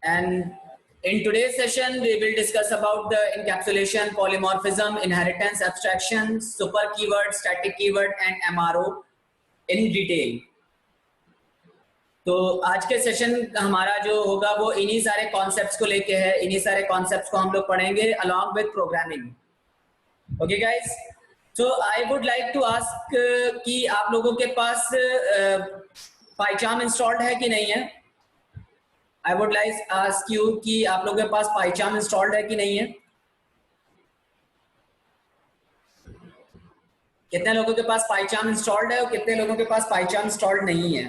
And in today's session, we will discuss about the encapsulation, polymorphism, inheritance, abstraction, super keyword, static keyword, and MRO in detail. तो आज के session हमारा जो होगा वो इन्हीं सारे कॉन्सेप्ट्स को लेके है, इन्हीं सारे कॉन्सेप्ट्स को हम लोग पढ़ेंगे along with programming. Okay guys, so I would like to ask कि आप लोगों के पास PyCharm इंस्टॉल्ड है कि नहीं है? I would like to ask you कि आप लोगों के पास PyCharm इंस्टॉल्ड है कि नहीं है? कितने लोगों के पास PyCharm इंस्टॉल्ड है और कितने लोगों के पास PyCharm इंस्टॉल्ड नहीं है?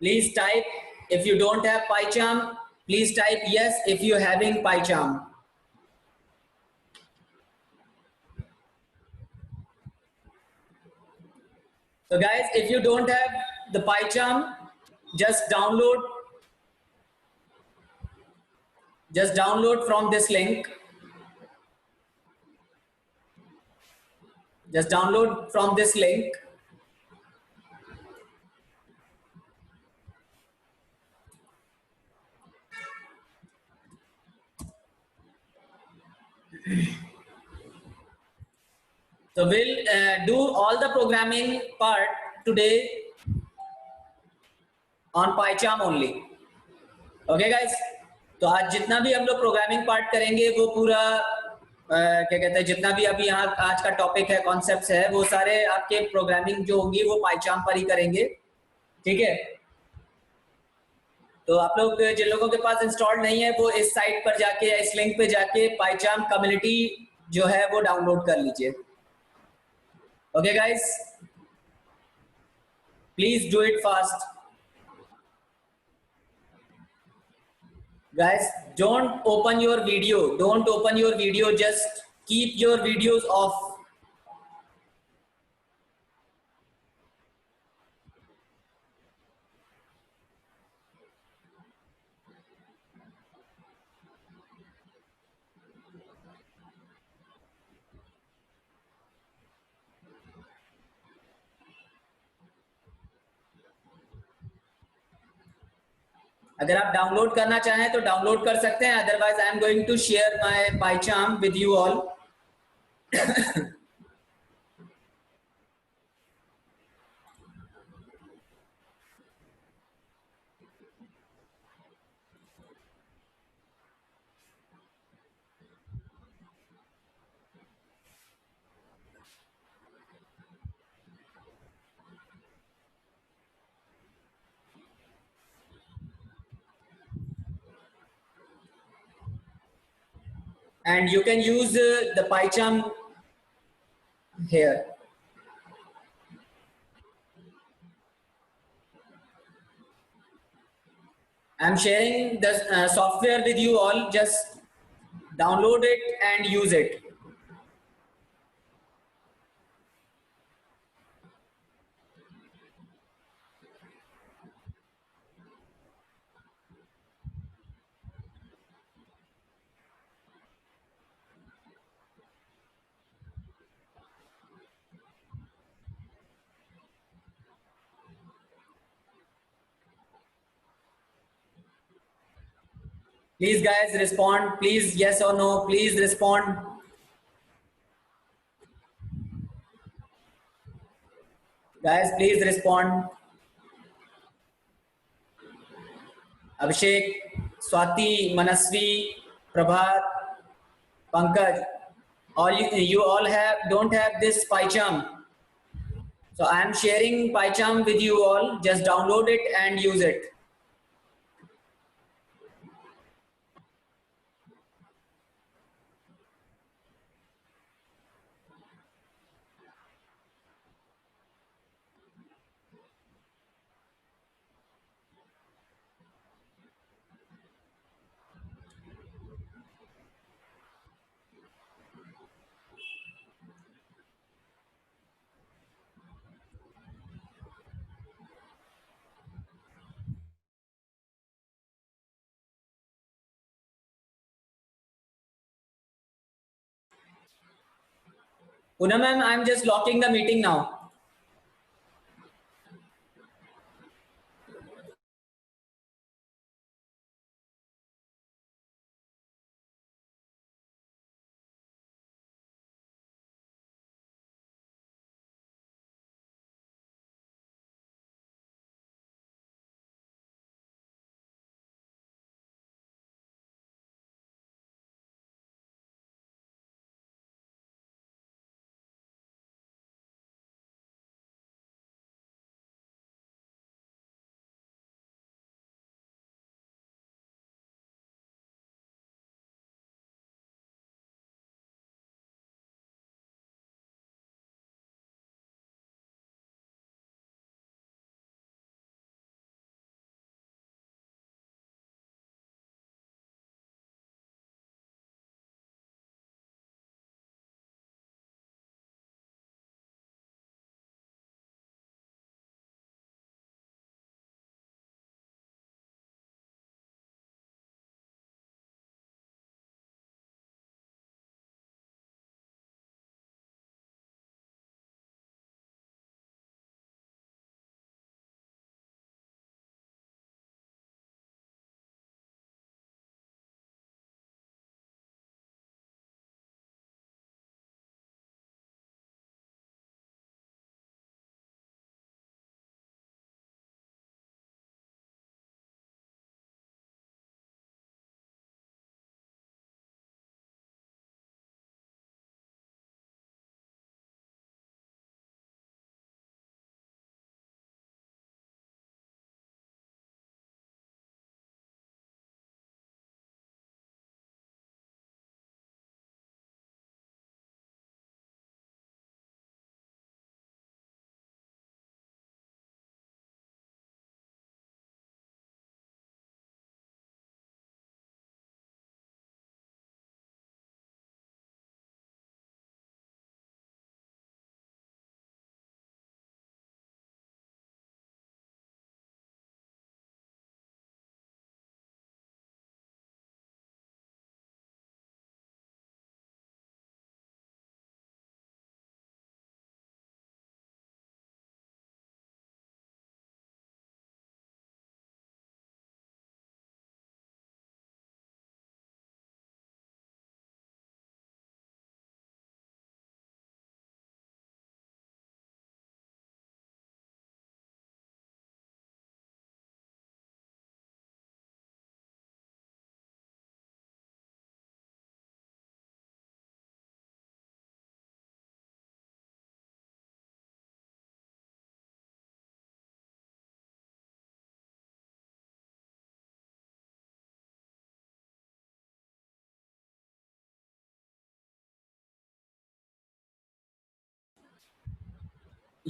Please type if you don't have PyCharm. Please type yes if you having PyCharm. So guys, if you don't have the PyCharm, just download from this link. Just download from this link. So we'll do all the programming part today on PyCharm only. Okay guys, तो आज जितना भी हम लोग programming part करेंगे वो पूरा क्या कहते हैं, जितना भी अभी यहाँ आज का टॉपिक है, कॉन्सेप्ट्स है, वो सारे आपके प्रोग्रामिंग जो होंगी वो PyCharm पर ही करेंगे. ठीक है, तो आप लोग जिन लोगों के पास इंस्टॉल नहीं है वो इस साइट पर जाके, इस लिंक पे जाके PyCharm कम्युनिटी जो है वो डाउनलोड कर लीजिए. Okay guys, please do it fast. Guys, don't open your video, just keep your videos off. अगर आप डाउनलोड करना चाहें तो डाउनलोड कर सकते हैं, otherwise I am going to share my PyCharm with you all. And you can use the PyCharm here. I'm sharing the software with you all. Just download it and use it. Please guys respond. Please yes or no. Please respond. Guys, please respond. Abhishek, Swati, Manasvi, Prabhat, Pankaj, all you all don't have this PyCharm. So I am sharing PyCharm with you all. Just download it and use it. Poonam ma'am, I'm just locking the meeting now.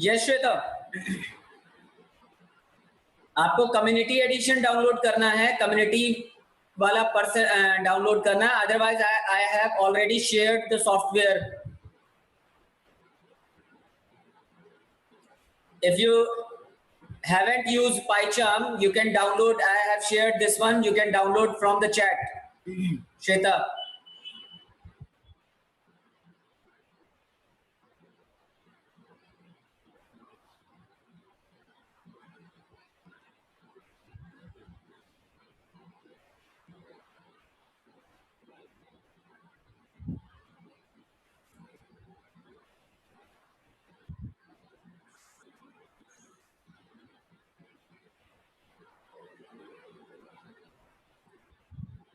Yes Shweta, आपको community addition download करना है, community वाला person download करना है, otherwise I have already shared the software. If you haven't used PyCharm, you can download. I have shared this one. You can download from the chat. Shweta.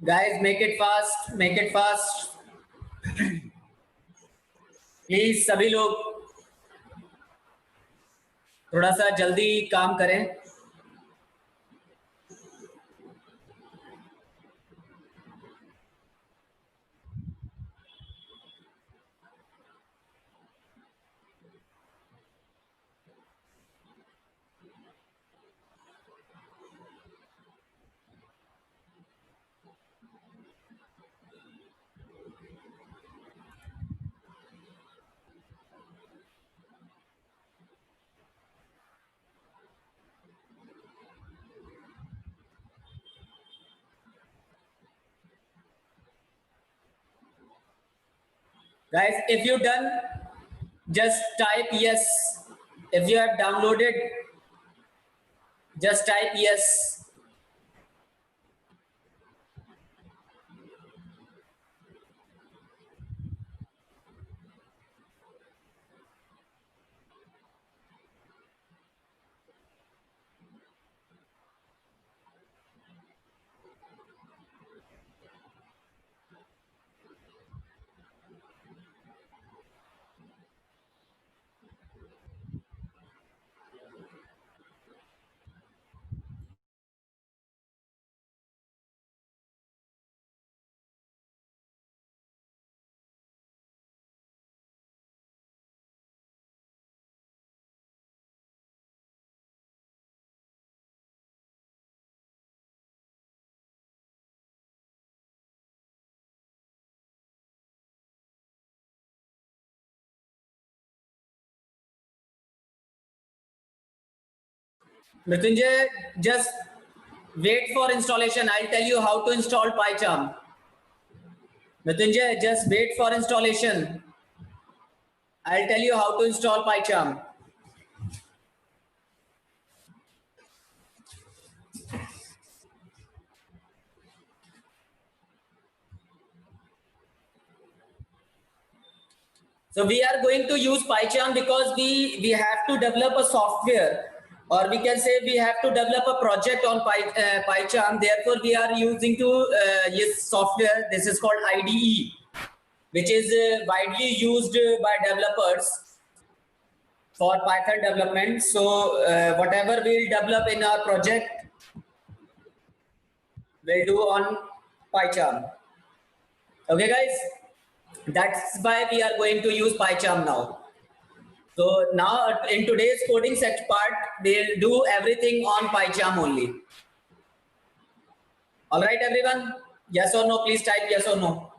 Guys, make it fast. Make it fast. Please सभी लोग थोड़ा सा जल्दी काम करें. Guys, if you done, just type yes. If you have downloaded, just type yes. Mrityunjay, just wait for installation. I'll tell you how to install PyCharm. Mrityunjay, just wait for installation. I'll tell you how to install PyCharm. So we are going to use PyCharm because we have to develop a software, or we can say we have to develop a project on PyCharm. Therefore, we are using to use software. This is called IDE, which is widely used by developers for Python development. So whatever we'll develop in our project, we'll do on PyCharm. Okay, guys, that's why we are going to use PyCharm now. So now in today's coding set part, we'll do everything on PyCharm only. All right, everyone? Yes or no? Please type yes or no.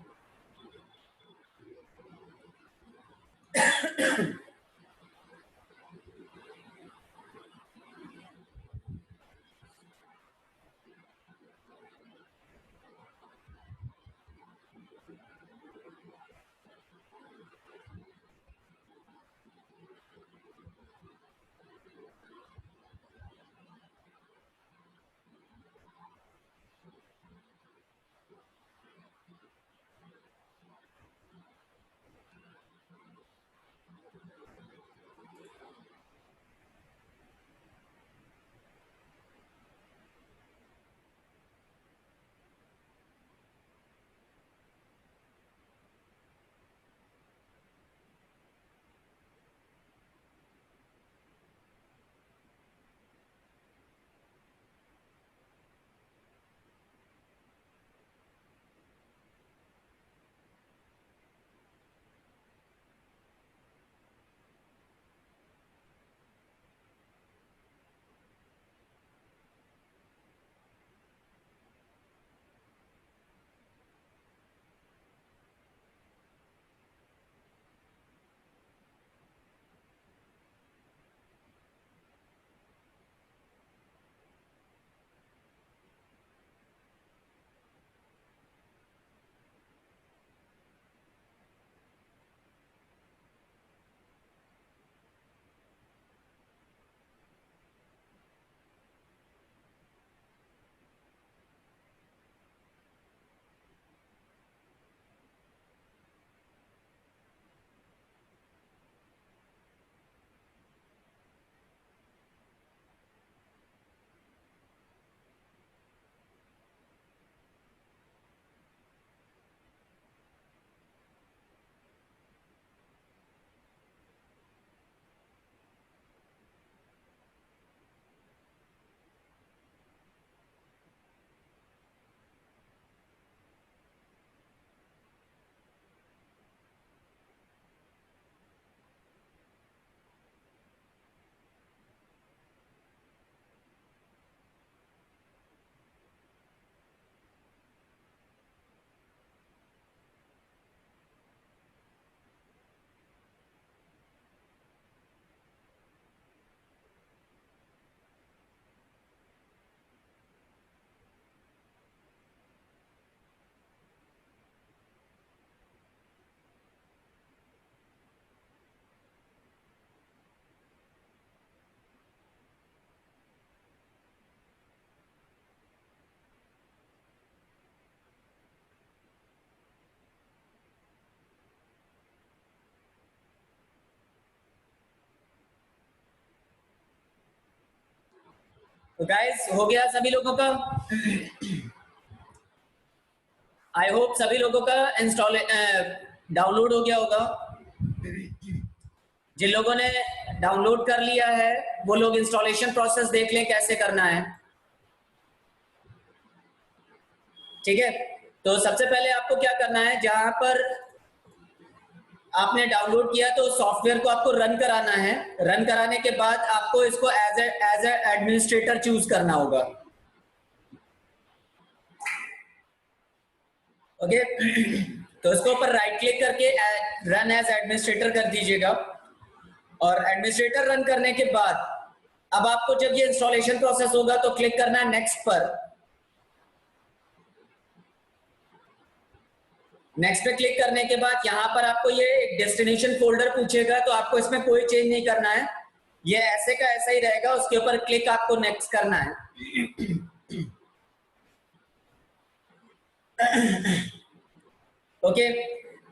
तो guys हो गया सभी लोगों का? I hope सभी लोगों का install download हो गया होगा। जिन लोगों ने डाउनलोड कर लिया है वो लोग इंस्टॉलेशन प्रोसेस देख लें कैसे करना है। ठीक है, तो सबसे पहले आपको क्या करना है, जहां पर आपने डाउनलोड किया तो सॉफ्टवेयर को आपको रन कराना है। रन कराने के बाद आपको इसको एज ए एडमिनिस्ट्रेटर चूज करना होगा। ओके तो इसके ऊपर राइट क्लिक करके रन एज एडमिनिस्ट्रेटर कर दीजिएगा। और एडमिनिस्ट्रेटर रन करने के बाद अब आपको जब ये इंस्टॉलेशन प्रोसेस होगा तो क्लिक करना है नेक्स्ट पर। नेक्स्ट पे क्लिक करने के बाद यहाँ पर आपको ये डेस्टिनेशन फोल्डर पूछेगा, तो आपको इसमें कोई चेंज नहीं करना है, ये ऐसे का ऐसा ही रहेगा। उसके ऊपर क्लिक आपको नेक्स्ट करना है। ओके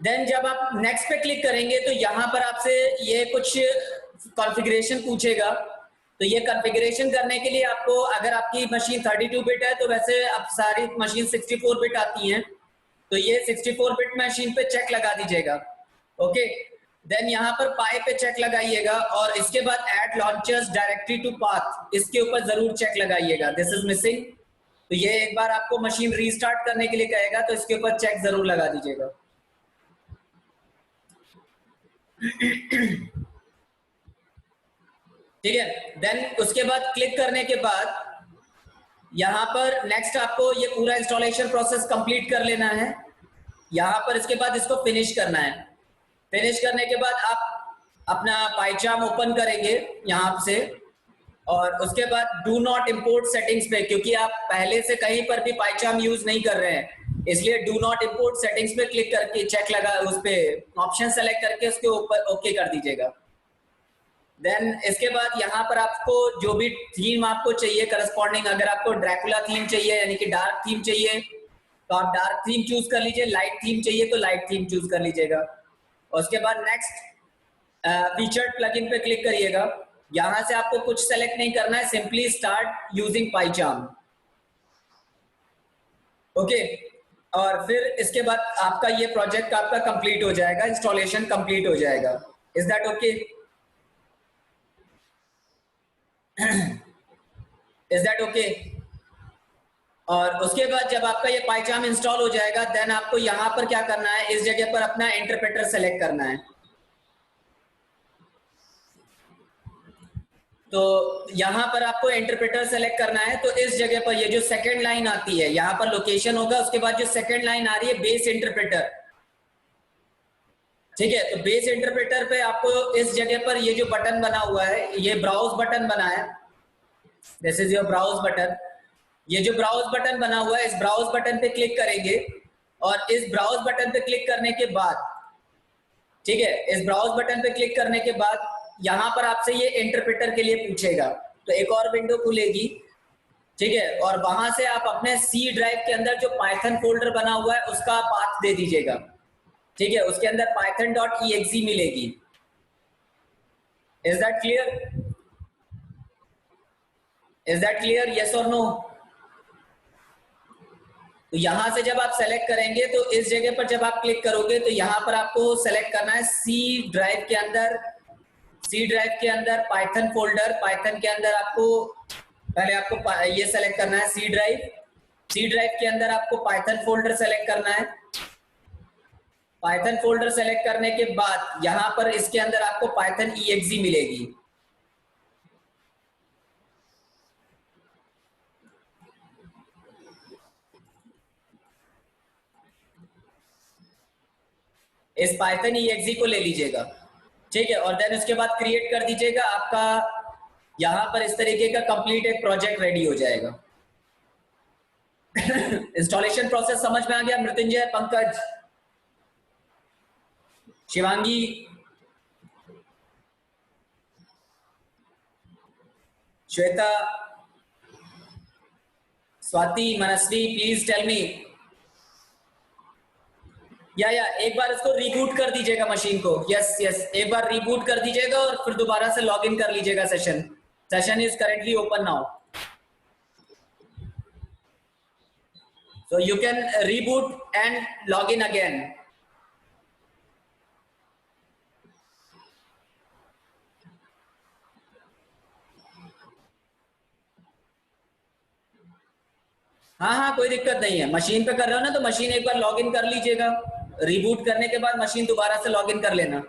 देन जब आप नेक्स्ट पे क्लिक करेंगे तो यहाँ पर आपसे ये कुछ कॉन्फ़िगरेशन पूछेगा। तो ये कॉन्फ़िगरेशन करने के लिए आपको, अगर आपकी मशीन 32 बिट है तो वैसे अब सारी मशीन 64 बिट आती हैं, तो ये 64 बिट मशीन पे चेक लगा दीजिएगा। ओके देन यहाँ पर पाई पे चेक लगाइएगा और इसके बाद add launchers directory to path, इसके ऊपर जरूर चेक लगाइएगा, दिस इज मिसिंग। तो ये एक बार आपको मशीन रीस्टार्ट करने के लिए कहेगा, तो इसके ऊपर चेक जरूर लगा दीजिएगा। ठीक है, देन उसके बाद क्लिक करने के बाद यहाँ पर नेक्स्ट आपको ये पूरा इंस्टॉलेशन प्रोसेस कंप्लीट कर लेना है। यहाँ पर इसके बाद इसको फिनिश करना है। फिनिश करने के बाद आप अपना पाइचार्म ओपन करेंगे यहाँ से, और उसके बाद डू नॉट इंपोर्ट सेटिंग्स पे, क्योंकि आप पहले से कहीं पर भी पाइचार्म यूज नहीं कर रहे हैं, इसलिए डू नॉट इंपोर्ट सेटिंग्स पे क्लिक करके चेक लगा, उस पे ऑप्शन सेलेक्ट करके उसके ऊपर ओके कर दीजिएगा। देन इसके बाद यहाँ पर आपको जो भी थीम आपको चाहिए करस्पॉन्डिंग, अगर आपको ड्रैकुला थीम चाहिए यानी कि डार्क थीम चाहिए तो आप डार्क थीम चूज कर लीजिए, लाइट थीम चाहिए तो लाइट थीम चूज कर लीजिएगा। और उसके बाद नेक्स्ट फीचर्ड प्लगइन पे क्लिक करिएगा। यहां से आपको कुछ सेलेक्ट नहीं करना है, सिंपली स्टार्ट यूजिंग पाइचार्म। ओके और फिर इसके बाद आपका ये प्रोजेक्ट आपका कंप्लीट हो जाएगा, इंस्टॉलेशन कंप्लीट हो जाएगा। Is that okay? Is that okay? और उसके बाद जब आपका ये पाइचार्म इंस्टॉल हो जाएगा देन आपको यहाँ पर क्या करना है, इस जगह पर अपना इंटरप्रेटर सेलेक्ट करना है। तो यहाँ पर आपको इंटरप्रेटर सेलेक्ट करना है, तो इस जगह पर ये जो सेकंड लाइन आती है यहाँ पर लोकेशन होगा, उसके बाद जो सेकंड लाइन आ रही है बेस इंटरप्रेटर, ठीक है। तो बेस इंटरप्रेटर पे आपको इस जगह पर ये जो बटन बना हुआ है, ये ब्राउज बटन बना है, this is your browse button. ये जो ब्राउज बटन बना हुआ है इस ब्राउज बटन पे क्लिक करेंगे, और इस ब्राउज बटन पे क्लिक करने के बाद, ठीक है, इस ब्राउज बटन पे क्लिक करने के बाद यहाँ पर आपसे ये इंटरप्रेटर के लिए पूछेगा, तो एक और विंडो खुलेगी, ठीक है, और वहां से आप अपने सी ड्राइव के अंदर जो पाइथन फोल्डर बना हुआ है उसका पाथ दे दीजिएगा, ठीक है, उसके अंदर python.exe मिलेगी। Is that clear? Is that clear, yes और नो? तो यहां से जब आप सेलेक्ट करेंगे तो इस जगह पर जब आप क्लिक करोगे तो यहां पर आपको सेलेक्ट करना है सी ड्राइव के अंदर, सी ड्राइव के अंदर पाइथन फोल्डर, पाइथन के अंदर आपको पहले आपको ये सेलेक्ट करना है सी ड्राइव, सी ड्राइव के अंदर आपको पाइथन फोल्डर सेलेक्ट करना है। पाइथन फोल्डर सेलेक्ट करने के बाद यहां पर इसके अंदर आपको पाइथन exe मिलेगी। इस पाइथन exe को ले लीजिएगा, ठीक है, और देन उसके बाद क्रिएट कर दीजिएगा। आपका यहां पर इस तरीके का कंप्लीट एक प्रोजेक्ट रेडी हो जाएगा। इंस्टॉलेशन प्रोसेस समझ में आ गया? मृत्युंजय, पंकज, शिवांगी, श्वेता, स्वाति, मनस्वी, प्लीज टेल मी। या एक बार इसको रीबूट कर दीजिएगा मशीन को। यस यस, एक बार रीबूट कर दीजिएगा और फिर दोबारा से लॉगिन कर लीजिएगा session. Session is currently open now. So you can reboot and log in again. हाँ हाँ, कोई दिक्कत नहीं है। मशीन पे कर रहे हो ना, तो मशीन एक बार लॉग इन कर लीजिएगा। रिबूट करने के बाद मशीन दोबारा से लॉग इन कर लेना।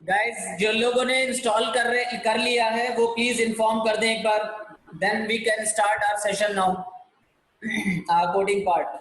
गाइस, जो लोगों ने इंस्टॉल कर लिया है वो प्लीज इन्फॉर्म कर दें एक बार। Then we can start our session now, our coding part.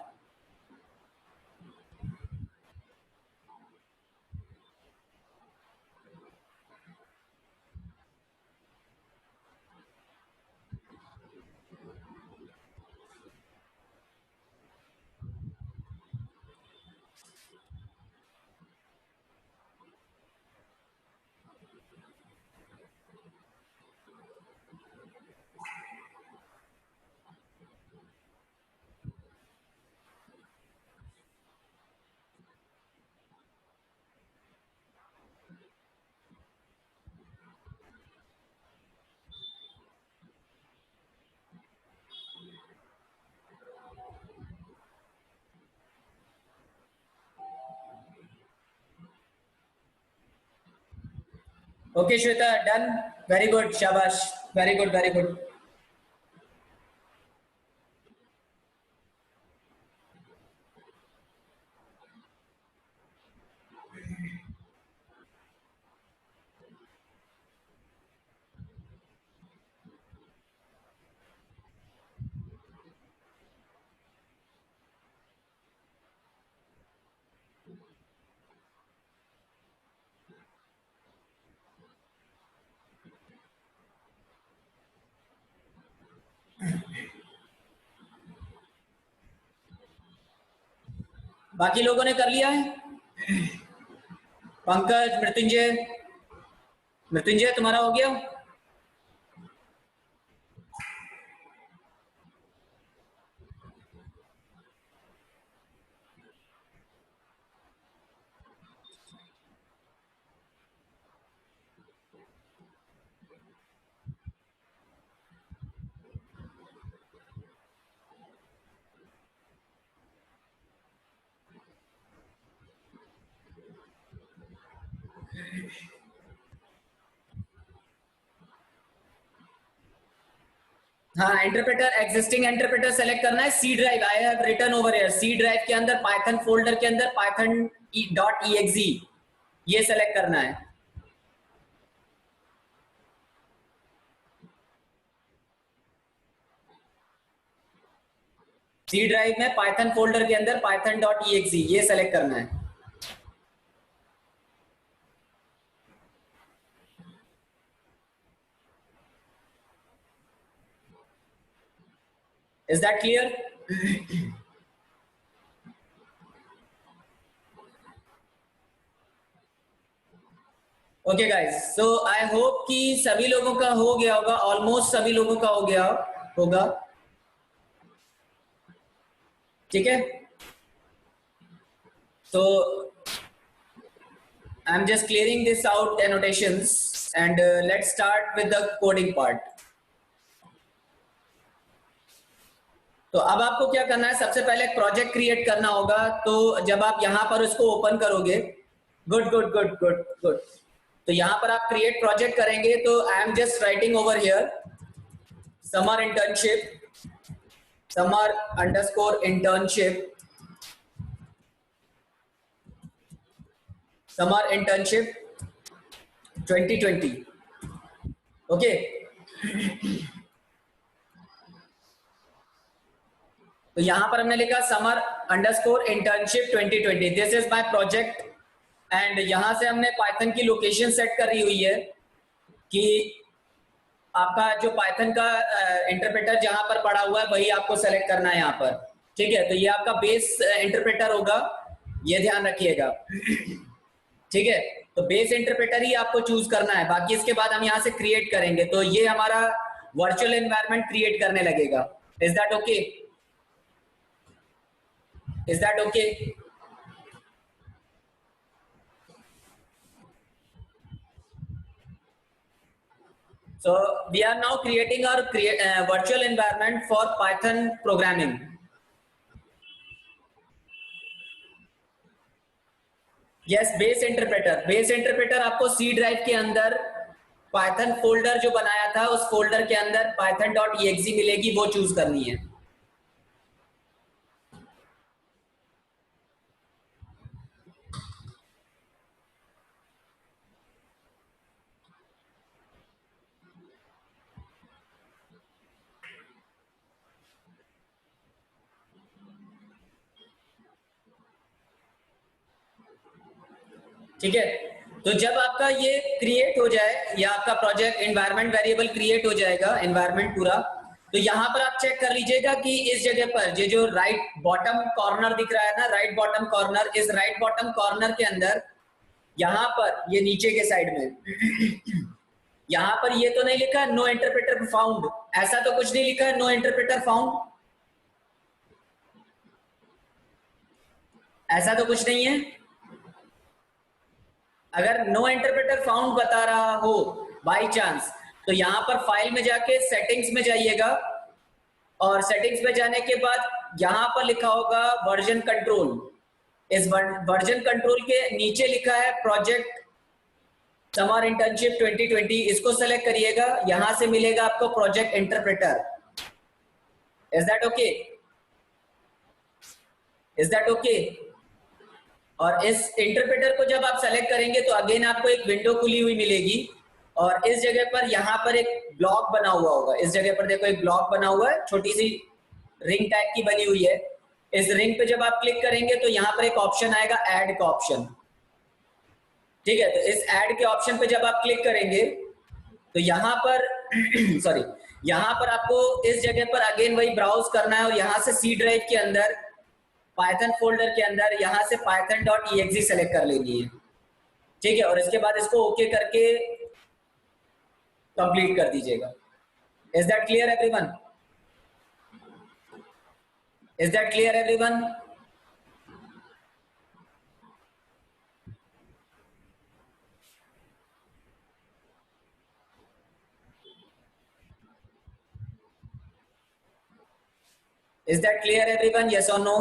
Okay Shweta, done, very good, शाबाश, वेरी गुड वेरी गुड। बाकी लोगों ने कर लिया है? पंकज, मृत्युंजय, मृत्युंजय तुम्हारा हो गया? हाँ, इंटरप्रेटर, एग्जिस्टिंग इंटरप्रेटर सेलेक्ट करना है। C drive, I have written over here, C drive के अंदर पाइथन फोल्डर के अंदर python.exe ये सेलेक्ट करना है। सी ड्राइव में पाइथन फोल्डर के अंदर python.exe ये सेलेक्ट करना है। Is that clear? Okay guys, so I hope कि सभी लोगों का हो गया होगा, ऑलमोस्ट सभी लोगों का हो गया होगा। ठीक है, so I'm just clearing this out annotations and let's start with the coding part. तो अब आपको क्या करना है, सबसे पहले एक प्रोजेक्ट क्रिएट करना होगा। तो जब आप यहां पर उसको ओपन करोगे, good good good good good, तो यहां पर आप क्रिएट प्रोजेक्ट करेंगे तो आई am just writing over here summer internship, summer underscore internship, summer internship 2020। Okay, तो यहां पर हमने लिखा summer underscore internship 2020, this is my project. And यहां से हमने पाइथन की लोकेशन सेट करी हुई है कि आपका जो पाइथन का इंटरप्रेटर जहां पर पड़ा हुआ है वही आपको सेलेक्ट करना है यहाँ पर। ठीक है, तो ये आपका बेस इंटरप्रेटर होगा, ये ध्यान रखिएगा। ठीक है, तो बेस इंटरप्रेटर ही आपको चूज करना है, बाकी इसके बाद हम यहाँ से क्रिएट करेंगे। तो ये हमारा वर्चुअल एनवायरनमेंट क्रिएट करने लगेगा। Is that okay? Is that okay? So we are now creating our virtual environment for Python programming. Yes, base interpreter. Base interpreter आपको C ड्राइव के अंदर Python फोल्डर जो बनाया था उस फोल्डर के अंदर python.exe मिलेगी, वो चूज करनी है। ठीक है, तो जब आपका ये क्रिएट हो जाए या आपका प्रोजेक्ट एनवायरनमेंट वेरिएबल क्रिएट हो जाएगा, एनवायरनमेंट पूरा, तो यहां पर आप चेक कर लीजिएगा कि इस जगह पर ये जो राइट बॉटम कॉर्नर दिख रहा है ना, राइट बॉटम कॉर्नर, इस राइट बॉटम कॉर्नर के अंदर यहां पर ये नीचे के साइड में यहां पर ये तो नहीं लिखा नो इंटरप्रेटर फाउंड, ऐसा तो कुछ नहीं लिखा है नो इंटरप्रेटर फाउंड, ऐसा तो कुछ नहीं है। अगर नो इंटरप्रेटर फाउंड बता रहा हो बाय चांस, तो यहां पर फाइल में जाके सेटिंग्स में जाइएगा और सेटिंग्स में जाने के बाद यहां पर लिखा होगा वर्जन कंट्रोल। इस वर्जन कंट्रोल के नीचे लिखा है प्रोजेक्ट समर इंटर्नशिप 2020, इसको सेलेक्ट करिएगा, यहां से मिलेगा आपको project interpreter. Is that okay? Is that okay? और इस इंटरप्रेटर को जब आप सेलेक्ट करेंगे तो अगेन आपको एक विंडो खुली हुई मिलेगी और इस जगह पर यहाँ पर एक ब्लॉक बना हुआ होगा। इस जगह पर देखो एक ब्लॉक बना हुआ है, छोटी सी रिंग टाइप की बनी हुई है। इस रिंग पे जब आप क्लिक करेंगे तो यहाँ पर एक ऑप्शन आएगा ऐड का ऑप्शन। ठीक है, तो इस ऐड के ऑप्शन पे जब आप क्लिक करेंगे तो यहाँ पर सॉरी, यहाँ पर आपको इस जगह पर अगेन वही ब्राउज करना है और यहाँ से सी ड्राइव के अंदर पाइथन फोल्डर के अंदर यहाँ से python.exe सेलेक्ट कर लेनी है। ठीक है, और इसके बाद इसको ओके करके कंप्लीट कर दीजिएगा। Is that clear everyone? Is that clear everyone? Is that clear everyone? Yes और नो?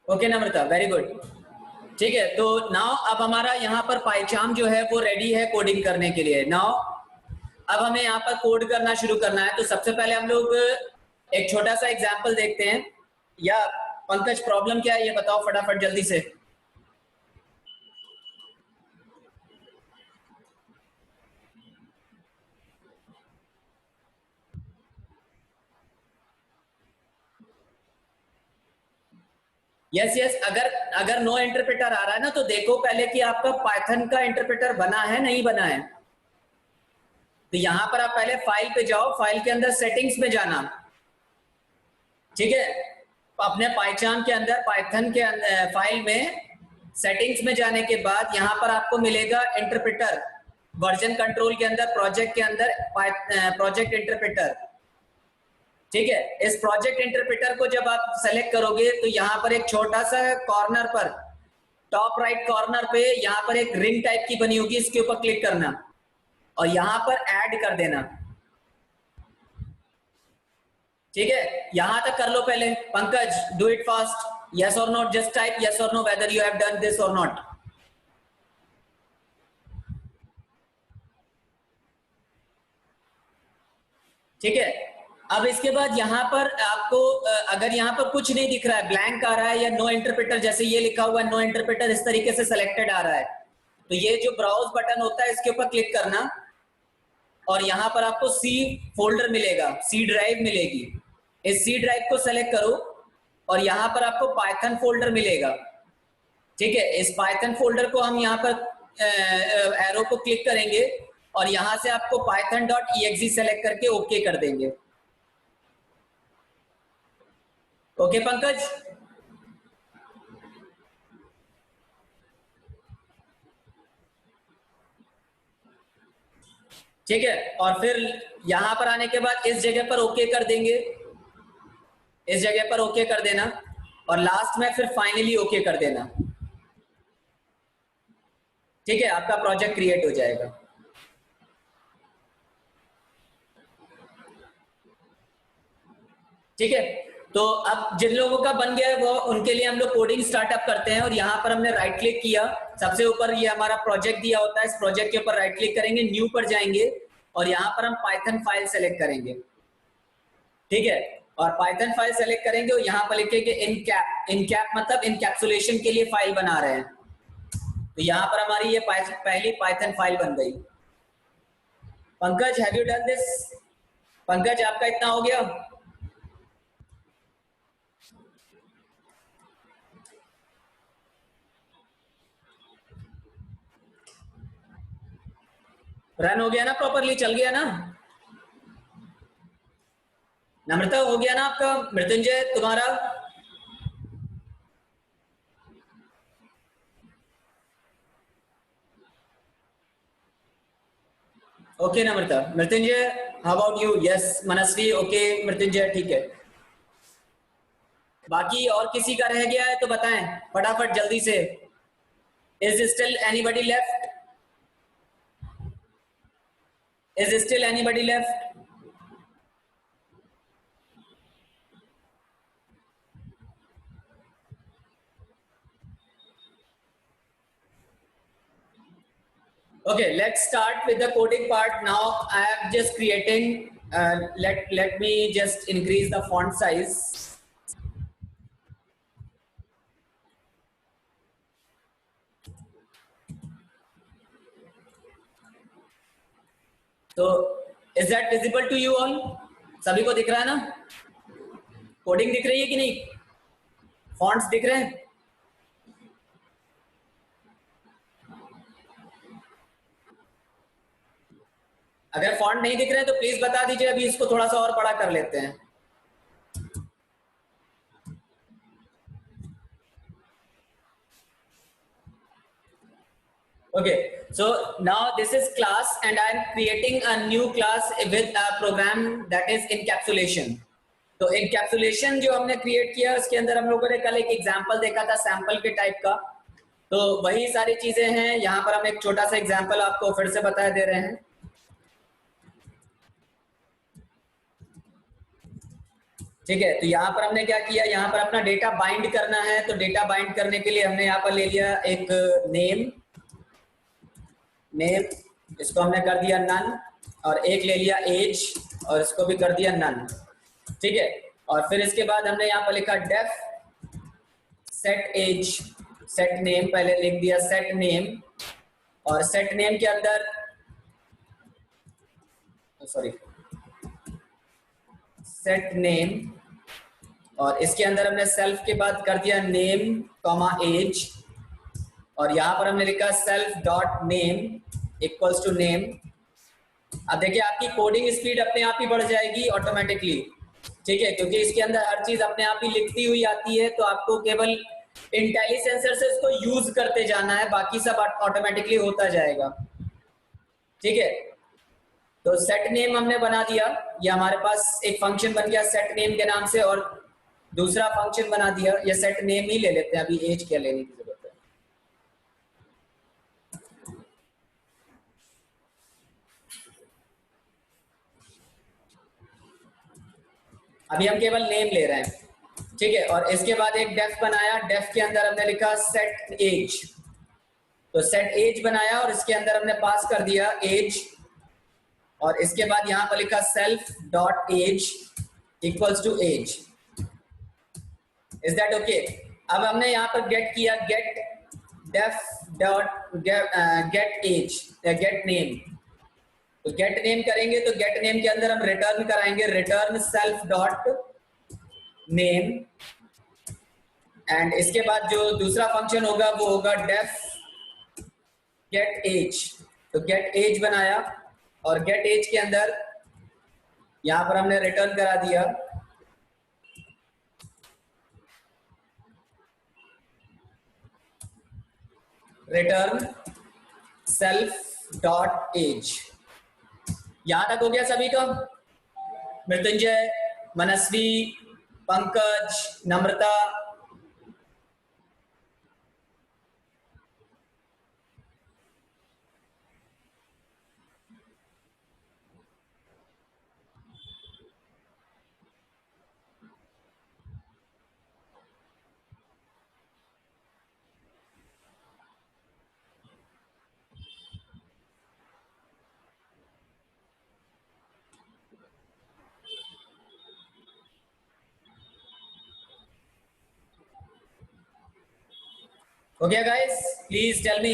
ओके नम्रता, वेरी गुड। ठीक है, तो नाउ अब हमारा यहाँ पर पाइचाम जो है वो रेडी है कोडिंग करने के लिए। नाउ अब हमें यहाँ पर कोड करना शुरू करना है। तो सबसे पहले हम लोग एक छोटा सा एग्जाम्पल देखते हैं। या पंकज, प्रॉब्लम क्या है ये बताओ फटाफट जल्दी से। यस यस, अगर नो इंटरप्रेटर आ रहा है ना, तो देखो पहले कि आपका पाइथन का इंटरप्रेटर बना है नहीं बना है। तो यहां पर आप पहले फाइल पे जाओ, फाइल के अंदर सेटिंग्स में जाना, ठीक है। अपने पाइथन के अंदर, पाइथन के अंदर फाइल में सेटिंग्स में जाने के बाद यहां पर आपको मिलेगा इंटरप्रेटर, वर्जन कंट्रोल के अंदर, प्रोजेक्ट के अंदर प्रोजेक्ट इंटरप्रेटर, ठीक है। इस प्रोजेक्ट इंटरप्रेटर को जब आप सेलेक्ट करोगे तो यहाँ पर एक छोटा सा कॉर्नर पर, टॉप राइट कॉर्नर पे यहाँ पर एक रिंग टाइप की बनी होगी, इसके ऊपर क्लिक करना और यहाँ पर ऐड कर देना, ठीक है। यहां तक कर लो पहले। Pankaj, do it fast, yes और नॉट, जस्ट टाइप यस और know whether you have done this और नॉट। ठीक है। अब इसके बाद यहाँ पर आपको अगर यहाँ पर कुछ नहीं दिख रहा है, ब्लैंक आ रहा है या नो इंटरप्रेटर, जैसे ये लिखा हुआ है नो इंटरप्रेटर, इस तरीके से सिलेक्टेड आ रहा है, तो ये जो ब्राउज बटन होता है इसके ऊपर क्लिक करना और यहाँ पर आपको सी फोल्डर मिलेगा, सी ड्राइव मिलेगी। इस सी ड्राइव को सेलेक्ट करो और यहाँ पर आपको पाइथन फोल्डर मिलेगा, ठीक है। इस पाइथन फोल्डर को हम यहाँ पर एरो को क्लिक करेंगे और यहाँ से आपको python.exe सेलेक्ट करके ओके कर देंगे। ओके पंकज, ठीक है। और फिर यहां पर आने के बाद इस जगह पर ओके कर देंगे, इस जगह पर ओके कर देना और लास्ट में फिर फाइनली ओके कर देना, ठीक है। आपका प्रोजेक्ट क्रिएट हो जाएगा। ठीक है। तो अब जिन लोगों का बन गया है वो, उनके लिए हम लोग कोडिंग स्टार्टअप करते हैं और यहाँ पर हमने राइट क्लिक किया, सबसे ऊपर ये हमारा प्रोजेक्ट दिया होता है, इस प्रोजेक्ट के ऊपर राइट क्लिक करेंगे, न्यू पर जाएंगे और यहाँ पर हम पाइथन फाइल सेलेक्ट करेंगे, ठीक है। और पाइथन फाइल सेलेक्ट करेंगे और यहाँ पर लिखेंगे इनकैप, इनकैप मतलब इनकैप्सुलेशन के लिए फाइल बना रहे हैं, तो यहाँ पर हमारी ये पहली पाइथन फाइल बन गई। Pankaj, have you done this? Pankaj, आपका इतना हो गया? रन हो गया ना, प्रॉपरली चल गया ना? नम्रता हो गया ना आपका? मृत्युंजय तुम्हारा? Okay Namrata. Mrityunjay, how about you? Yes. Manasvi, okay. Mrityunjay, ठीक है। बाकी और किसी का रह गया है तो बताएं फटाफट जल्दी से। Is still anybody left? Is still anybody left? Okay, let's start with the coding part now. I am just creating, let me just increase the font size. तो is that visible to you all? सभी को दिख रहा है ना? Coding दिख रही है कि नहीं? फॉन्ट्स दिख रहे हैं? अगर फॉन्ट नहीं दिख रहे हैं तो प्लीज बता दीजिए, अभी इसको थोड़ा सा और बड़ा कर लेते हैं। Okay, so now this is class and I am creating a new class with a program that is encapsulation. तो encapsulation जो हमने क्रिएट किया उसके अंदर हम लोगों ने कल एक एग्जांपल देखा था सैंपल के टाइप का, तो वही सारी चीजें हैं। यहाँ पर हम एक छोटा सा एग्जांपल आपको फिर से बता दे रहे हैं। ठीक है। तो यहाँ पर हमने क्या किया, यहाँ पर अपना डेटा बाइंड करना है, तो डेटा बाइंड करने के लिए हमने यहाँ पर ले लिया एक नेम, इसको हमने कर दिया नन, और एक ले लिया एज और इसको भी कर दिया नन, ठीक है। और फिर इसके बाद हमने यहाँ पर लिखा def set age, set name, पहले लिख दिया सेट नेम, और सेट नेम के अंदर सॉरी सेट नेम और इसके अंदर हमने सेल्फ के बाद कर दिया नेम कॉमा एज, और यहां पर हमने लिखा self dot name equals to name. अब देखिए आपकी कोडिंग स्पीड अपने आप ही बढ़ जाएगी ऑटोमेटिकली, ठीक है, क्योंकि इसके अंदर हर चीज अपने आप ही लिखती हुई आती है, तो आपको केवल इंटेलिसेंसर से इसको यूज करते जाना है, बाकी सब ऑटोमेटिकली होता जाएगा, ठीक है। तो सेट नेम हमने बना दिया, ये हमारे पास एक फंक्शन बन गया सेट नेम के नाम से, और दूसरा फंक्शन बना दिया, ये सेट नेम ही ले लेते हैं, अभी एज क्या लेने की जरूरत है। अभी हम केवल नेम ले रहे हैं, ठीक है। और इसके बाद एक डेफ बनाया, डेफ के अंदर हमने लिखा सेट एज, तो सेट एज बनाया और इसके अंदर हमने पास कर दिया एज, और इसके बाद यहां पर लिखा self dot age equals to age. Is that okay? अब हमने यहां पर गेट किया, get def dot get age get name, तो गेट नेम करेंगे तो गेट नेम के अंदर हम रिटर्न कराएंगे return self dot name, and इसके बाद जो दूसरा फंक्शन होगा वो होगा डेफ गेट एज, तो गेट एज बनाया और गेट एज के अंदर यहां पर हमने रिटर्न करा दिया रिटर्न सेल्फ डॉट एज। यहां तक हो गया सभी का? मृत्युंजय, मनस्वी, पंकज, नम्रता, हो गया guys? Please tell me.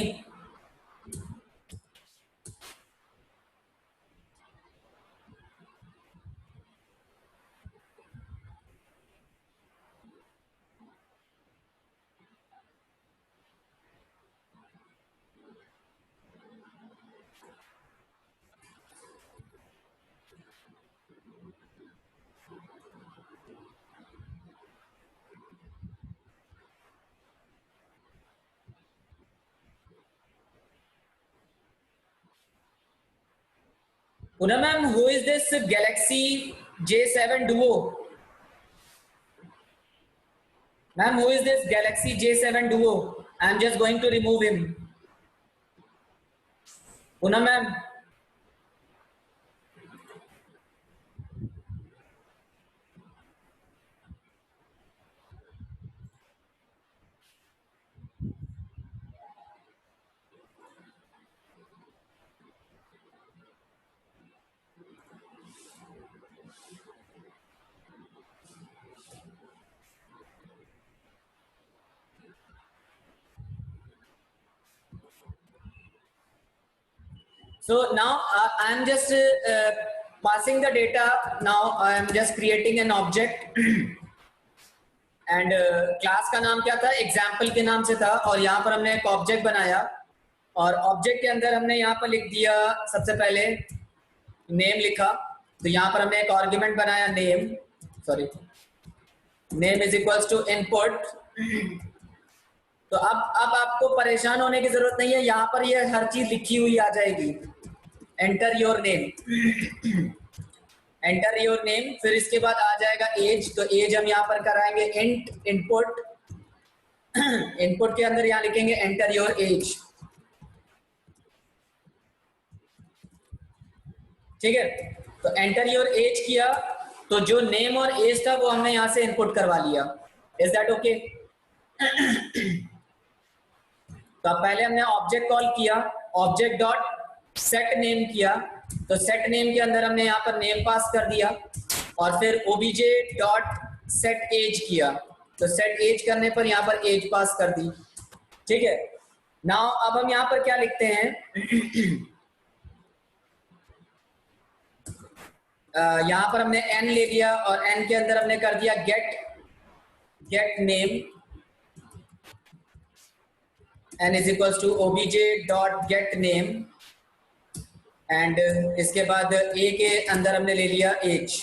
Poonam ma'am, who is this Galaxy J7 Duo? Ma'am, who is this Galaxy J7 Duo? I am just going to remove him. Poonam ma'am. So now I am just passing the data. Now I am just creating an object and class का नाम क्या था? Example के नाम से था, और यहाँ पर हमने एक ऑब्जेक्ट बनाया और ऑब्जेक्ट के अंदर हमने यहाँ पर लिख दिया सबसे पहले नेम लिखा, तो यहाँ पर हमने एक आर्ग्यूमेंट बनाया name, sorry name is equals to input. तो अब आपको परेशान होने की जरूरत नहीं है, यहाँ पर ये हर चीज लिखी हुई आ जाएगी। Enter your name, enter your name, फिर इसके बाद आ जाएगा एज, तो एज हम यहाँ पर कराएंगे इंट इनपुट, इनपुट के अंदर यहाँ लिखेंगे एंटर योर एज, ठीक है। तो एंटर योर एज किया, तो जो नेम और एज था वो हमने यहाँ से इनपुट करवा लिया। Is that okay? तो पहले हमने ऑब्जेक्ट कॉल किया, ऑब्जेक्ट डॉट सेट नेम किया, तो सेट नेम के अंदर हमने यहाँ पर नेम पास कर दिया, और फिर ओबीजे डॉट सेट एज किया, तो सेट एज करने पर यहाँ पर एज पास कर दी, ठीक है। नाउ अब हम यहाँ पर क्या लिखते हैं यहाँ पर हमने n ले लिया और n के अंदर हमने कर दिया gate get name n is equals to obj dot get name and इसके बाद a के अंदर हमने ले लिया age,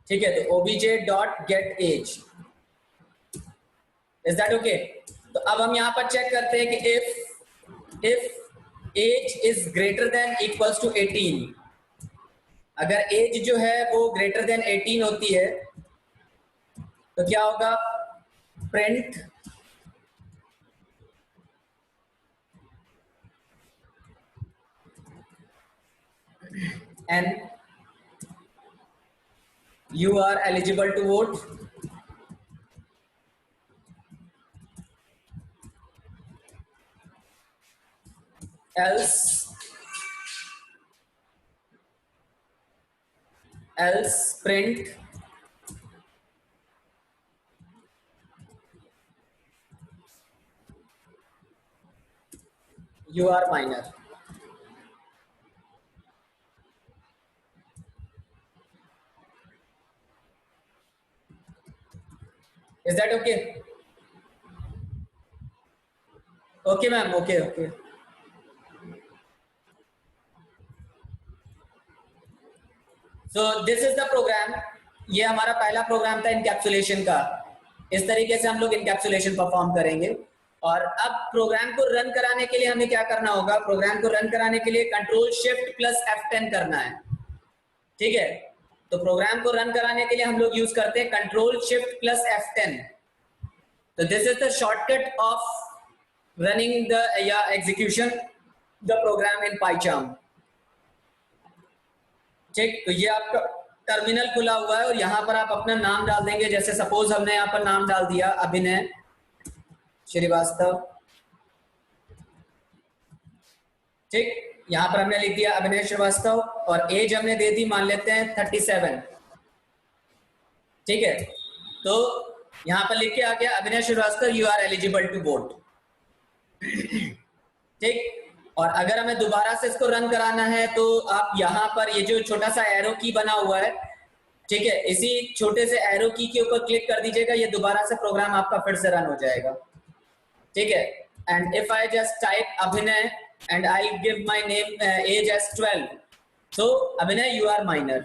ठीक है, तो obj dot get age, is that okay? तो अब हम यहाँ पर चेक करते हैं कि if age is greater than equals to 18, अगर एज जो है वो ग्रेटर देन 18 होती है तो क्या होगा, print and you are eligible to vote, else print you are minor. Is that okay? Okay ma'am, okay. So this is the program, ये हमारा पहला प्रोग्राम था इनकैप्सुलेशन का। इस तरीके से हम लोग इनकैप्सुलेशन परफॉर्म करेंगे। और अब प्रोग्राम को रन कराने के लिए हमें क्या करना होगा, प्रोग्राम को रन कराने के लिए कंट्रोल शिफ्ट प्लस F10 करना है, ठीक है। तो प्रोग्राम को रन कराने के लिए हम लोग यूज करते हैं कंट्रोल शिफ्ट प्लस F10। तो this is the shortcut of running the या एग्जीक्यूशन द प्रोग्राम इन पाइचार्म, ठीक। तो ये आपका टर्मिनल खुला हुआ है और यहाँ पर आप अपना नाम डाल देंगे। जैसे सपोज हमने यहाँ पर नाम डाल दिया अभिनय श्रीवास्तव, ठीक। यहाँ पर हमने लिख दिया अभिनय श्रीवास्तव और एज हमने दे दी, मान लेते हैं 37, ठीक है। तो यहाँ पर लिख के आ गया Abhinay Shrivastava you are eligible to vote, ठीक। और अगर हमें दोबारा से इसको रन कराना है तो आप यहाँ पर ये जो छोटा सा एरो की बना हुआ है, ठीक है, इसी छोटे से एरो की के ऊपर क्लिक कर दीजिएगा, ये दोबारा से प्रोग्राम आपका फिर से रन हो जाएगा, ठीक है। And if I just type Abhinay and I give my name as age 12, so Abhinay you are minor.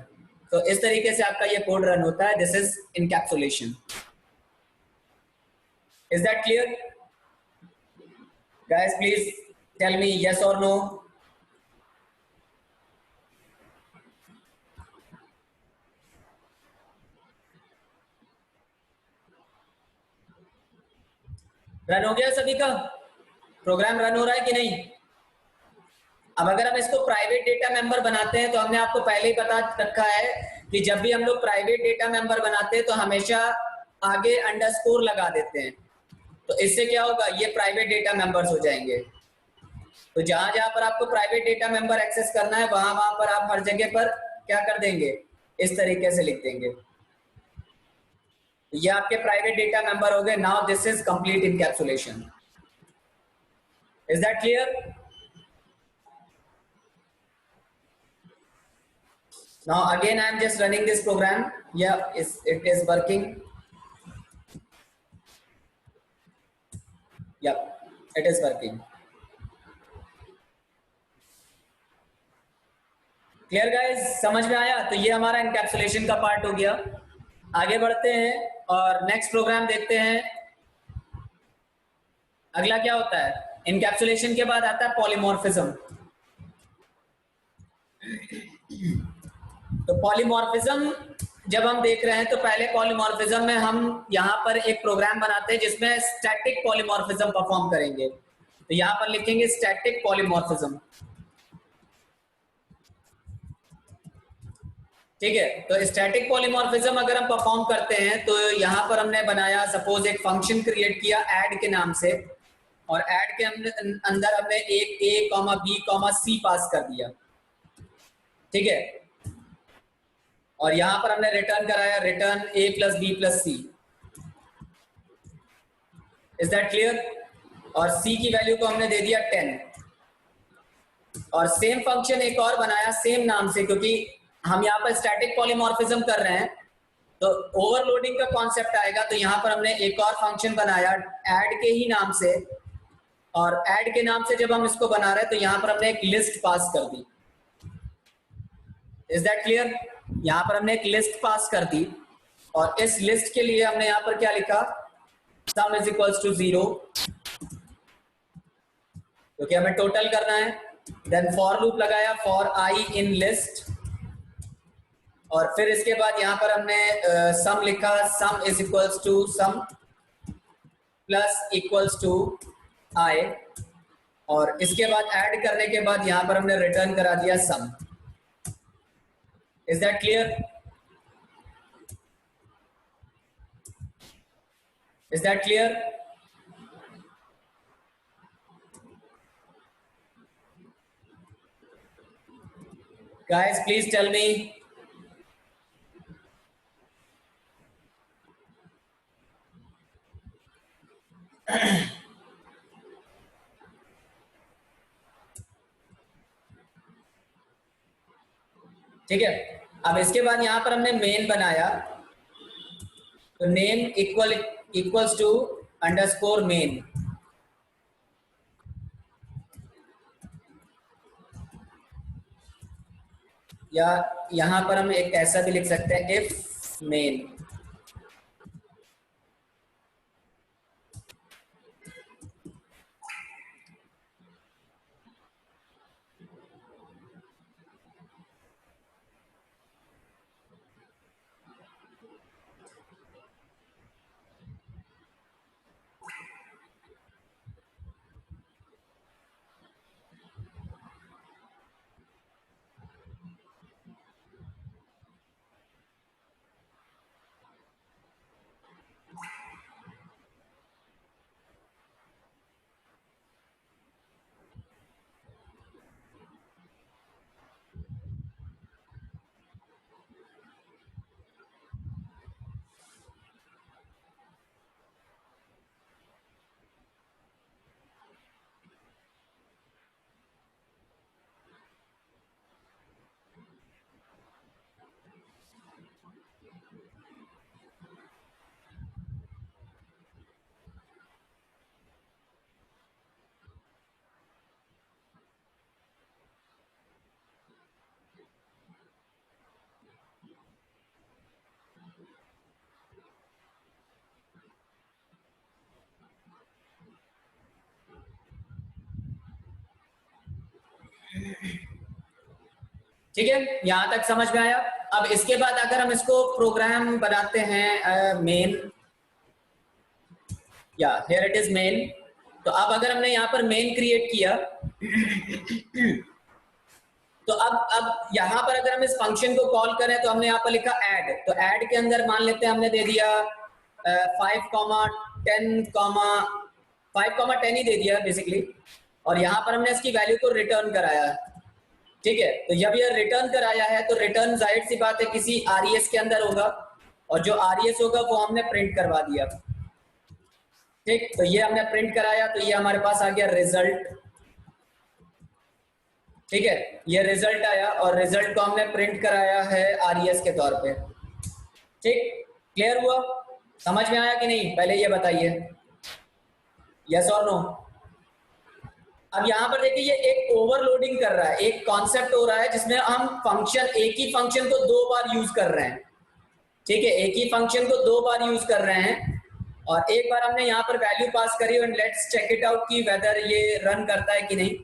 तो इस तरीके से आपका ये कोड रन होता है। This is encapsulation. Is that clear guys? Please tell me yes or no. Run हो गया सभी का? प्रोग्राम रन हो रहा है कि नहीं? अब अगर हम इसको प्राइवेट डेटा मेंबर बनाते हैं तो हमने आपको पहले ही बता रखा है कि जब भी हम लोग प्राइवेट डेटा मेंबर बनाते हैं तो हमेशा आगे अंडरस्कोर लगा देते हैं। तो इससे क्या होगा, ये प्राइवेट डेटा मेंबर्स हो जाएंगे। तो जहां जहां पर आपको प्राइवेट डेटा मेंबर एक्सेस करना है वहां वहां पर आप हर जगह पर क्या कर देंगे, इस तरीके से लिख देंगे। ये आपके प्राइवेट डेटा मेंबर हो गए। Now this is complete encapsulation. Is that clear? Now again I am just running this program. Yeah, it is working. Yep, it is working. Clear guys? समझ में आया? तो ये हमारा इनकैप्सुलेशन का पार्ट हो गया। आगे बढ़ते हैं और नेक्स्ट प्रोग्राम देखते हैं। अगला क्या होता है, इनकैप्सुलेशन के बाद आता है पॉलीमॉर्फिज्म। तो पॉलीमॉर्फिज्म जब हम देख रहे हैं तो पहले पॉलीमॉर्फिज्म में हम यहाँ पर एक प्रोग्राम बनाते हैं जिसमें स्टैटिक पॉलीमॉर्फिज्म परफॉर्म करेंगे। तो यहाँ पर लिखेंगे स्टैटिक पॉलीमॉर्फिज्म, ठीक है। तो स्टैटिक पॉलीमॉर्फिज्म अगर हम परफॉर्म करते हैं तो यहाँ पर हमने बनाया, सपोज एक फंक्शन क्रिएट किया ऐड के नाम से, और ऐड के अंदर हमने एक a, b, c पास कर दिया, ठीक है। और यहाँ पर हमने रिटर्न कराया, return a plus b plus c। Is that clear? और c की वैल्यू को हमने दे दिया 10। और सेम फंक्शन एक और बनाया सेम नाम से, क्योंकि हम यहाँ पर स्टैटिक पॉलीमॉर्फिज्म कर रहे हैं, तो ओवरलोडिंग का कॉन्सेप्ट आएगा। तो यहाँ पर हमने एक और फंक्शन बनाया ऐड के ही नाम से, और ऐड के नाम से जब हम इसको बना रहे हैं तो यहाँ पर हमने एक लिस्ट पास कर दी। Is that clear? यहाँ पर हमने एक लिस्ट पास कर दी, और इस लिस्ट के लिए हमने यहाँ पर क्या लिखा, सम इज इक्वल्स टू 0, क्योंकि हमें टोटल करना है। देन फॉर लूप लगाया फॉर आई इन लिस्ट, और फिर इसके बाद यहां पर हमने सम लिखा, sum is equals to sum plus equals to i, और इसके बाद ऐड करने के बाद यहां पर हमने रिटर्न करा दिया sum. Is that clear? Is that clear? Guys, please tell me. ठीक है, अब इसके बाद यहां पर हमने मेन बनाया, तो name equals to underscore main, या यहां पर हम एक ऐसा भी लिख सकते हैं, इफ मेन। ठीक है, यहां तक समझ में आया? अब इसके बाद अगर हम इसको प्रोग्राम बनाते हैं मेन, या हियर इट इज मेन, तो अब अगर हमने यहाँ पर मेन क्रिएट किया, तो अब यहाँ पर अगर हम इस फंक्शन को कॉल करें तो हमने यहाँ पर लिखा ऐड, तो ऐड के अंदर मान लेते हैं हमने दे दिया 5,10 ही दे दिया बेसिकली, और यहाँ पर हमने इसकी वैल्यू को रिटर्न कराया। ठीक है, तो जब ये रिटर्न कराया है तो रिटर्न जाहिर सी बात है किसी आरईएस के अंदर होगा, और जो आरईएस होगा वो हमने प्रिंट करवा दिया। ठीक, तो ये हमने प्रिंट कराया, तो ये हमारे पास आ गया रिजल्ट। ठीक है, ये रिजल्ट आया, और रिजल्ट को हमने प्रिंट कराया है आरईएस के तौर पे। ठीक, क्लियर हुआ? समझ में आया कि नहीं, पहले ये बताइए, यस और नो? अब यहां पर देखिए ये एक ओवरलोडिंग कर रहा है, एक कॉन्सेप्ट हो रहा है जिसमें हम फंक्शन, एक ही फंक्शन को 2 बार यूज कर रहे हैं। ठीक है, एक ही फंक्शन को 2 बार यूज कर रहे हैं, और एक बार हमने यहाँ पर वैल्यू पास करी, और लेट्स चेक इट आउट कि वेदर ये रन करता है कि नहीं।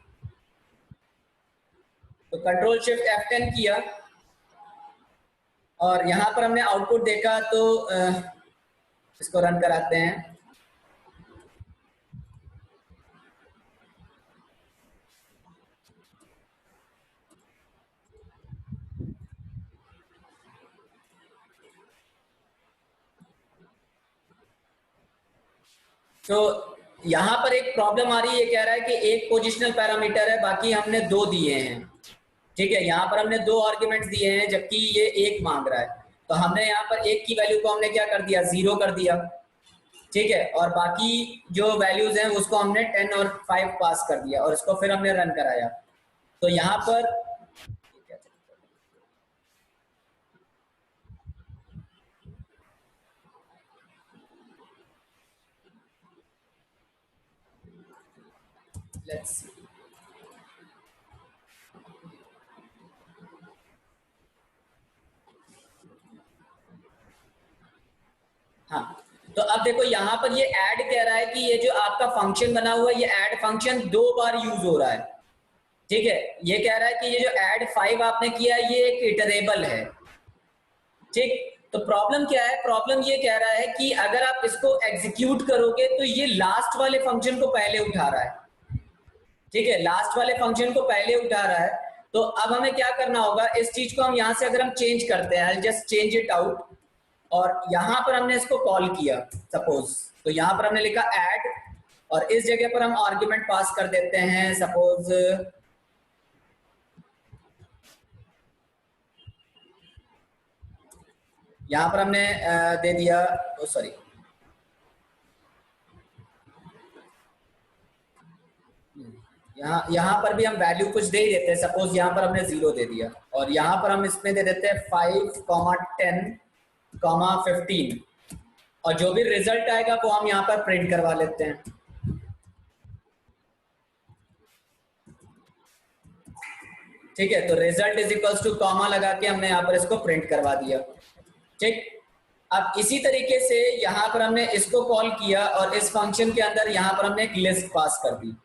तो कंट्रोल शिफ्ट F10 किया, और यहां पर हमने आउटपुट देखा, तो इसको रन कराते हैं। तो यहां पर एक प्रॉब्लम आ रही है, ये कह रहा है कि एक पोजिशनल पैरामीटर है, बाकी हमने 2 दिए हैं। ठीक है, यहाँ पर हमने 2 आर्ग्यूमेंट्स दिए हैं, जबकि ये 1 मांग रहा है, तो हमने यहाँ पर 1 की वैल्यू को हमने क्या कर दिया, 0 कर दिया। ठीक है, और बाकी जो वैल्यूज हैं उसको हमने 10 और 5 पास कर दिया, और इसको फिर हमने रन कराया। तो यहाँ पर लेट्स सी। हाँ, तो अब देखो यहाँ पर ये ऐड कह रहा है कि ये जो आपका फंक्शन बना हुआ है, ये ऐड फंक्शन 2 बार यूज हो रहा है। ठीक है, ये कह रहा है कि ये जो ऐड 5 आपने किया है ये एक इटरेबल है। ठीक, तो प्रॉब्लम क्या है? प्रॉब्लम ये कह रहा है कि अगर आप इसको एग्जीक्यूट करोगे तो ये लास्ट वाले फंक्शन को पहले उठा रहा है। ठीक है, लास्ट वाले फंक्शन को पहले उठा रहा है। तो अब हमें क्या करना होगा, इस चीज को हम यहां से अगर हम चेंज करते हैं, I just change it out, और यहां पर हमने इसको कॉल किया सपोज, तो यहां पर हमने लिखा ऐड, और इस जगह पर हम आर्ग्यूमेंट पास कर देते हैं सपोज, यहां पर हमने दे दिया, सॉरी, यहाँ यहाँ पर भी हम वैल्यू कुछ दे ही देते हैं, सपोज यहाँ पर हमने 0 दे दिया, और यहाँ पर हम इसमें दे देते हैं 5, 10, 15, और जो भी रिजल्ट आएगा वो हम यहाँ पर प्रिंट करवा लेते हैं। ठीक है, तो result is equals two comma लगा के हमने यहाँ पर इसको प्रिंट करवा दिया। ठीक, अब इसी तरीके से यहाँ पर हमने इसको कॉल किया, और इस फंक्शन के अंदर यहाँ पर हमने एक लिस्ट पास कर दी।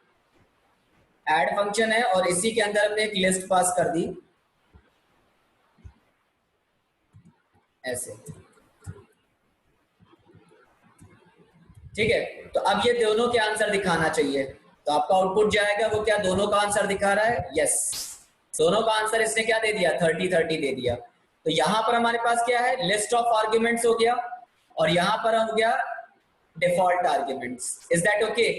ऐड फंक्शन है और इसी के अंदर हमने एक लिस्ट पास कर दी ऐसे। ठीक है, तो अब ये दोनों के आंसर दिखाना चाहिए, तो आपका आउटपुट जाएगा वो क्या, दोनों का आंसर दिखा रहा है, यस, दोनों का आंसर इसने क्या दे दिया, 30-30 दे दिया। तो यहां पर हमारे पास क्या है, लिस्ट ऑफ आर्ग्यूमेंट्स हो गया, और यहां पर हो गया default arguments. Is that okay?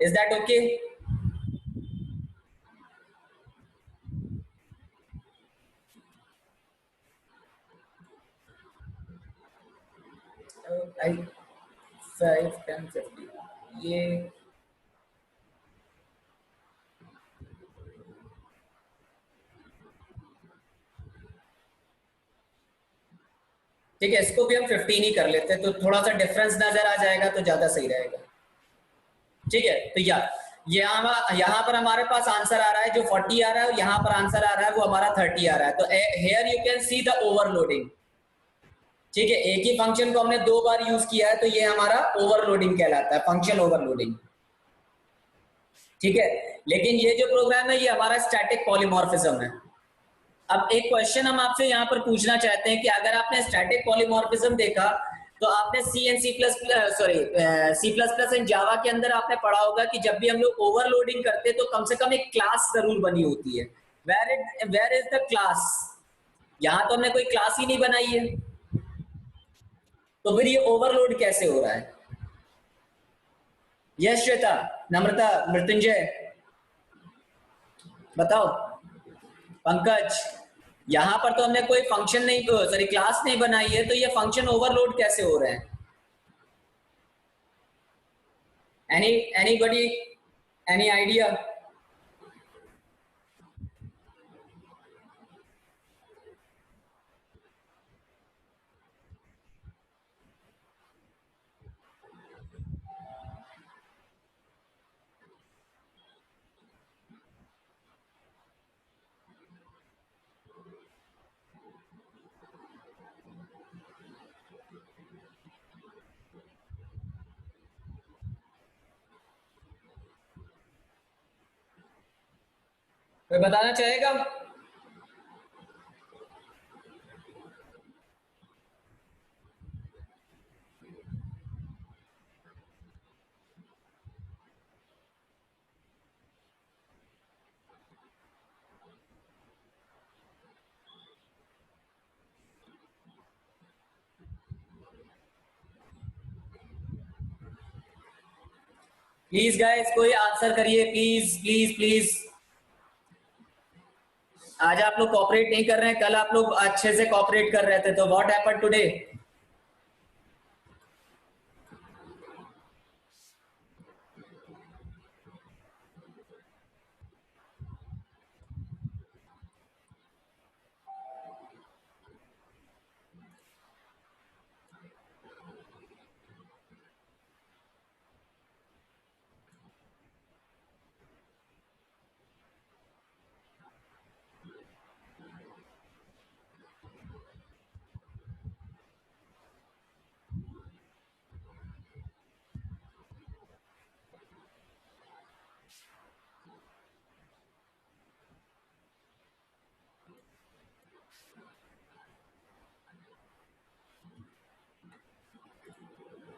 Is that okay? आई 5, 10, 50 ये, ठीक है, इसको भी हम 15 ही कर लेते हैं, तो थोड़ा सा डिफरेंस नजर आ जाएगा तो ज्यादा सही रहेगा। ठीक है, तो यहाँ पर हमारे पास आंसर आ रहा है जो 40 आ रहा है, और यहाँ पर आंसर आ रहा है वो हमारा 30 आ रहा है। तो here you can see the overloading. ठीक है, एक ही फंक्शन को हमने 2 बार यूज किया है, तो ये हमारा ओवरलोडिंग कहलाता है, फंक्शन ओवरलोडिंग। ठीक है, लेकिन ये जो प्रोग्राम है ये हमारा स्टैटिक पॉलीमॉर्फिज्म है। अब एक क्वेश्चन हम आपसे यहाँ पर पूछना चाहते हैं कि अगर आपने स्टैटिक पॉलीमॉर्फिज्म देखा, तो आपने C and C plus sorry C plus plus and Java के अंदर आपने पढ़ा होगा कि जब भी हम लोग ओवरलोडिंग करते हैं तो कम से कम एक क्लास जरूर बनी होती है। Where is the class? यहाँ तो हमने कोई क्लास ही नहीं बनाई है, तो फिर ये ओवरलोड कैसे हो रहा है? यस श्वेता, नम्रता, मृत्युंजय, बताओ, पंकज, यहां पर तो हमने कोई फंक्शन नहीं, सॉरी क्लास नहीं बनाई है, तो ये फंक्शन ओवरलोड कैसे हो रहे हैं? Anybody, any idea? कोई बताना चाहेगा? प्लीज गाइस कोई आंसर करिए, प्लीज प्लीज प्लीज। आज आप लोग कॉपरेट नहीं कर रहे हैं, कल आप लोग अच्छे से कॉपरेट कर रहे थे, तो what happened today?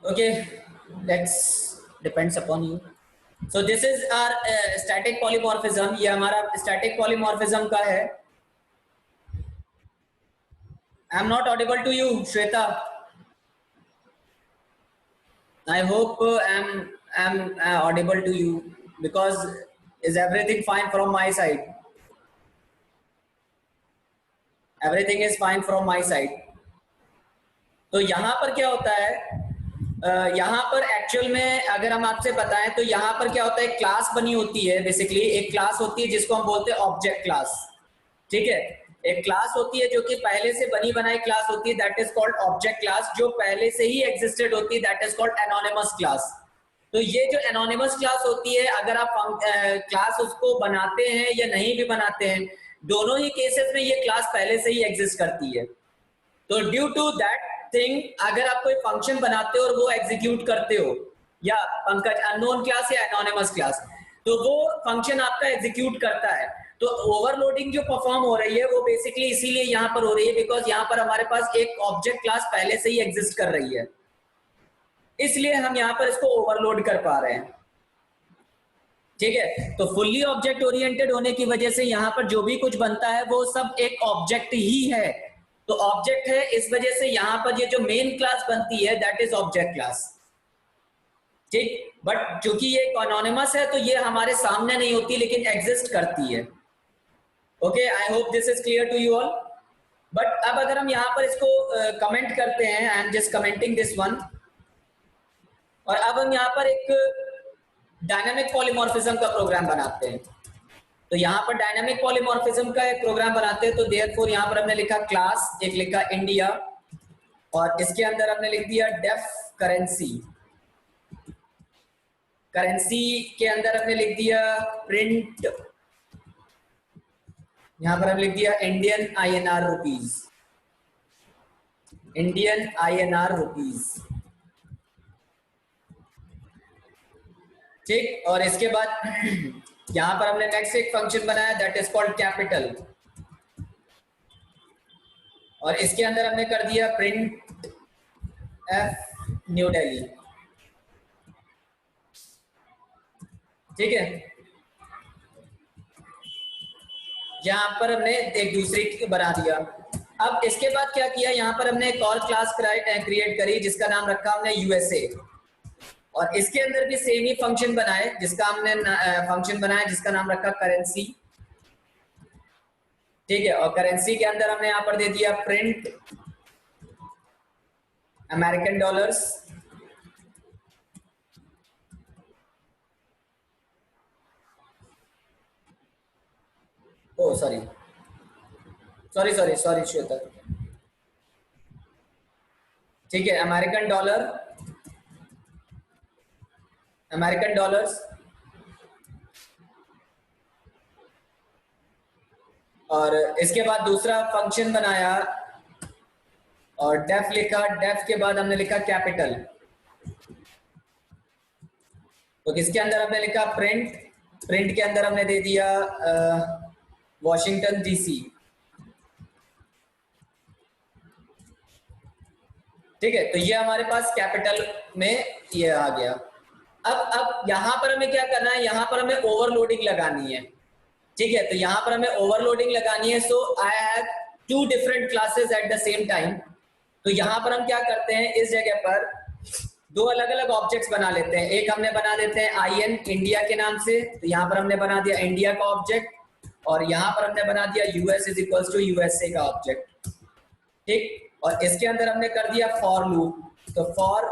Okay, let's depends upon you. So this is our static polymorphism. ये हमारा static polymorphism का है. I'm not audible to you, Shweta. I hope I'm audible to you, because is everything fine from my side? Everything is fine from my side. तो यहाँ पर क्या होता है, यहाँ पर एक्चुअल में अगर हम आपसे बताएं तो यहाँ पर क्या होता है, क्लास बनी होती है. बेसिकली एक क्लास होती है जिसको हम बोलते हैं ऑब्जेक्ट क्लास. ठीक है, एक क्लास होती है जो कि पहले से बनी बनाई क्लास होती है, that is called object class. जो पहले से ही एग्जिस्टेड होती है, that is called anonymous class. तो ये जो एनोनिमस क्लास होती है, अगर आप क्लास उसको बनाते हैं या नहीं भी बनाते हैं, दोनों ही केसेस में ये क्लास पहले से ही एग्जिस्ट करती है. तो ड्यू टू दैट थिंग, अगर आप कोई फंक्शन बनाते हो और वो एग्जीक्यूट करते हो, या पंकज अननोन क्लास या एनोनिमस क्लास, तो वो फंक्शन आपका एग्जीक्यूट करता है. तो ओवरलोडिंग जो परफॉर्म हो रही है वो बेसिकली इसीलिए यहाँ पर हो रही है, बिकॉज यहाँ पर हमारे पास एक ऑब्जेक्ट क्लास पहले से ही एग्जिस्ट कर रही है, इसलिए हम यहाँ पर इसको ओवरलोड कर पा रहे हैं. ठीक है, तो फुल्ली ऑब्जेक्ट ओरिएंटेड होने की वजह से यहाँ पर जो भी कुछ बनता है वो सब एक ऑब्जेक्ट ही है. तो ऑब्जेक्ट है, इस वजह से यहाँ पर ये जो मेन क्लास बनती है दैट इज ऑब्जेक्ट क्लास. ठीक, बट चूंकि ये एनोनिमस है तो ये हमारे सामने नहीं होती, लेकिन एग्जिस्ट करती है. Okay, I hope this is clear to you all. But अब अगर हम यहाँ पर इसको कमेंट करते हैं, I am just commenting this one, और अब हम यहाँ पर एक डायनामिक पॉलीमॉर्फिज्म का प्रोग्राम बनाते हैं. तो यहाँ पर डायनामिक पॉलीमॉर्फिज्म का एक प्रोग्राम बनाते हैं. तो देयरफॉर यहाँ पर हमने लिखा क्लास, एक लिखा इंडिया, और इसके अंदर हमने लिख दिया डेफ करेंसी. करेंसी के अंदर हमने लिख दिया प्रिंट, यहाँ पर हम लिख दिया Indian INR rupees, Indian INR rupees. ठीक, और इसके बाद यहाँ पर हमने नेक्स्ट एक फंक्शन बनाया दैट इज कॉल्ड कैपिटल, और इसके अंदर हमने कर दिया प्रिंट F न्यू दिल्ली. ठीक है, यहाँ पर हमने एक दूसरी बना दिया. अब इसके बाद क्या किया, यहाँ पर हमने एक और क्लास क्रिएट करी जिसका नाम रखा हमने USA, और इसके अंदर भी सेम ही फंक्शन बनाए जिसका नाम रखा करेंसी. ठीक है, और करेंसी के अंदर हमने यहाँ पर दे दिया प्रिंट अमेरिकन डॉलर्स. ओ सॉरी श्वेता. ठीक है, अमेरिकन डॉलर्स, और इसके बाद दूसरा फंक्शन बनाया और डेफ लिखा. डेफ के बाद हमने लिखा कैपिटल, तो इसके अंदर हमने लिखा प्रिंट के अंदर हमने दे दिया वॉशिंगटन DC. ठीक है, तो ये हमारे पास कैपिटल में ये आ गया. अब यहाँ पर हमें क्या करना है, यहाँ पर हमें ओवरलोडिंग लगानी है. ठीक है, तो यहाँ पर हमें ओवरलोडिंग लगानी है. So I have 2 different classes at the same time. तो यहाँ पर हम क्या करते हैं, इस जगह पर 2 अलग अलग ऑब्जेक्ट्स बना लेते हैं. एक हमने बना देते हैं IN इंडिया के नाम से, तो यहाँ पर हमने बना दिया इंडिया का ऑब्जेक्ट, और यहाँ पर हमने बना दिया US is equals to USA का ऑब्जेक्ट. ठीक, और इसके अंदर हमने कर दिया फॉर लूप. तो फॉर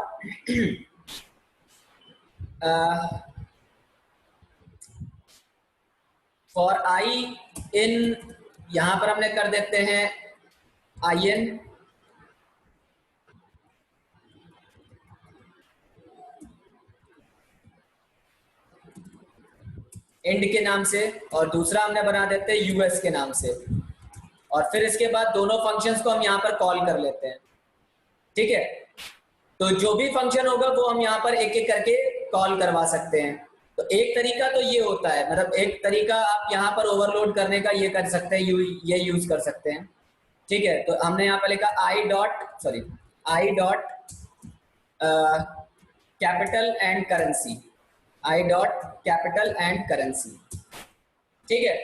I इन, यहाँ पर हमने कर देते हैं IN इंड के नाम से, और दूसरा हमने बना देते हैं US के नाम से, और फिर इसके बाद दोनों फंक्शंस को हम यहाँ पर कॉल कर लेते हैं. ठीक है, तो जो भी फंक्शन होगा वो हम यहाँ पर एक एक करके कॉल करवा सकते हैं. तो एक तरीका तो ये होता है, मतलब एक तरीका आप यहाँ पर ओवरलोड करने का ये कर सकते हैं, ये यूज कर सकते हैं. ठीक है, तो हमने यहाँ पर लिखा I dot capital and currency, I dot capital and currency. ठीक है,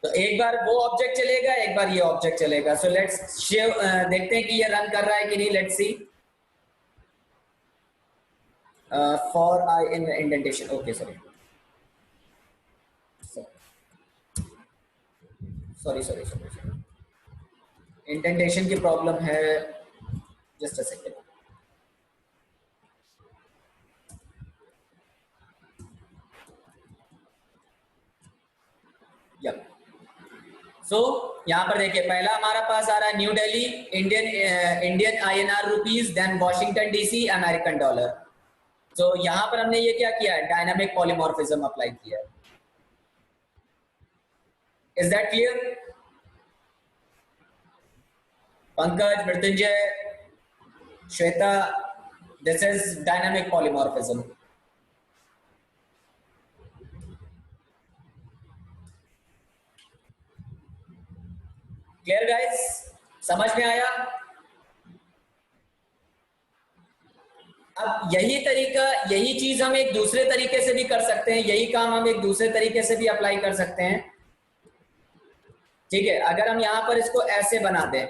तो एक बार वो ऑब्जेक्ट चलेगा, एक बार ये ऑब्जेक्ट चलेगा। सो लेट्स देखते हैं कि ये रन कर रहा है कि नहीं। Let's see. For I in indentation, okay sorry sorry sorry sorry, indentation की प्रॉब्लम है। Just a second. Yup, so यहाँ पर देखिए, पहला हमारा पास आ रहा है new Delhi, Indian INR rupees, then Washington DC American dollar. तो यहाँ पर हमने ये क्या किया है, डायनामिक पॉलीमॉर्फिज्म अप्लाई किया है। Is that clear? Pankaj, Mrityunjay, Shweta, this is dynamic polymorphism. Clear guys? समझ में आया? अब यही तरीका, यही चीज हम एक दूसरे तरीके से भी कर सकते हैं, यही काम हम एक दूसरे तरीके से भी अप्लाई कर सकते हैं। ठीक है, अगर हम यहां पर इसको ऐसे बना दें,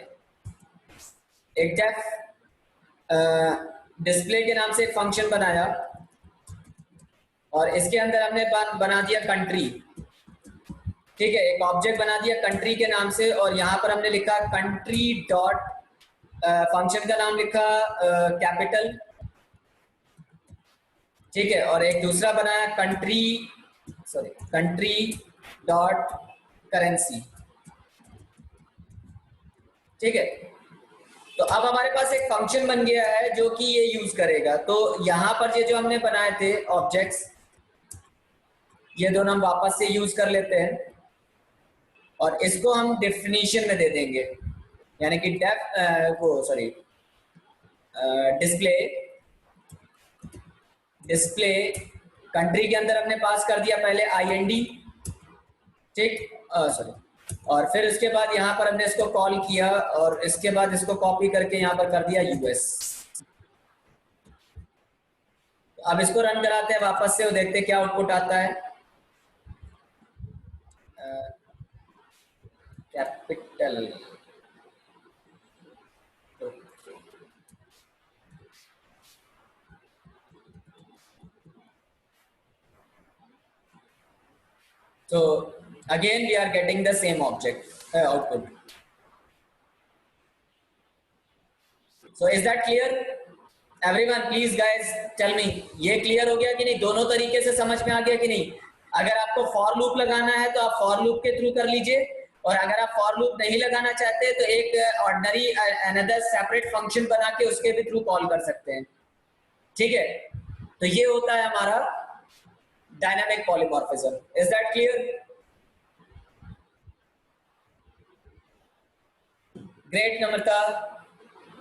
एक डेफ डिस्प्ले के नाम से एक फंक्शन बनाया और इसके अंदर हमने बना दिया कंट्री। ठीक है, एक ऑब्जेक्ट बना दिया कंट्री के नाम से और यहां पर हमने लिखा कंट्री डॉट, फंक्शन का नाम लिखा कैपिटल। ठीक है, और एक दूसरा बनाया कंट्री डॉट करेंसी। ठीक है, तो अब हमारे पास एक फंक्शन बन गया है जो कि ये यूज करेगा। तो यहां पर ये जो हमने बनाए थे ऑब्जेक्ट्स, ये दोनों हम वापस से यूज कर लेते हैं और इसको हम डेफिनेशन में दे देंगे, यानी कि डिस्प्ले कंट्री के अंदर हमने पास कर दिया पहले IND। ठीक, और फिर उसके बाद यहाँ पर हमने इसको कॉल किया और इसके बाद इसको कॉपी करके यहाँ पर कर दिया US। अब इसको रन कराते हैं वापस से और देखते हैं क्या आउटपुट आता है। Capital, so again we are getting the same object output. So is that clear? Everyone please guys tell me, ये क्लियर हो गया कि नहीं? दोनों तरीके से समझ में आ गया कि नहीं? अगर आपको फॉर लूप लगाना है तो आप फॉर लूप के थ्रू कर लीजिए, और अगर आप फॉर लूप नहीं लगाना चाहते तो एक ऑर्डिनरी अनदर सेपरेट फंक्शन बना के उसके भी थ्रू कॉल कर सकते हैं। ठीक है, तो ये होता है हमारा dynamic polymorphism. Is that clear? Great Namrata,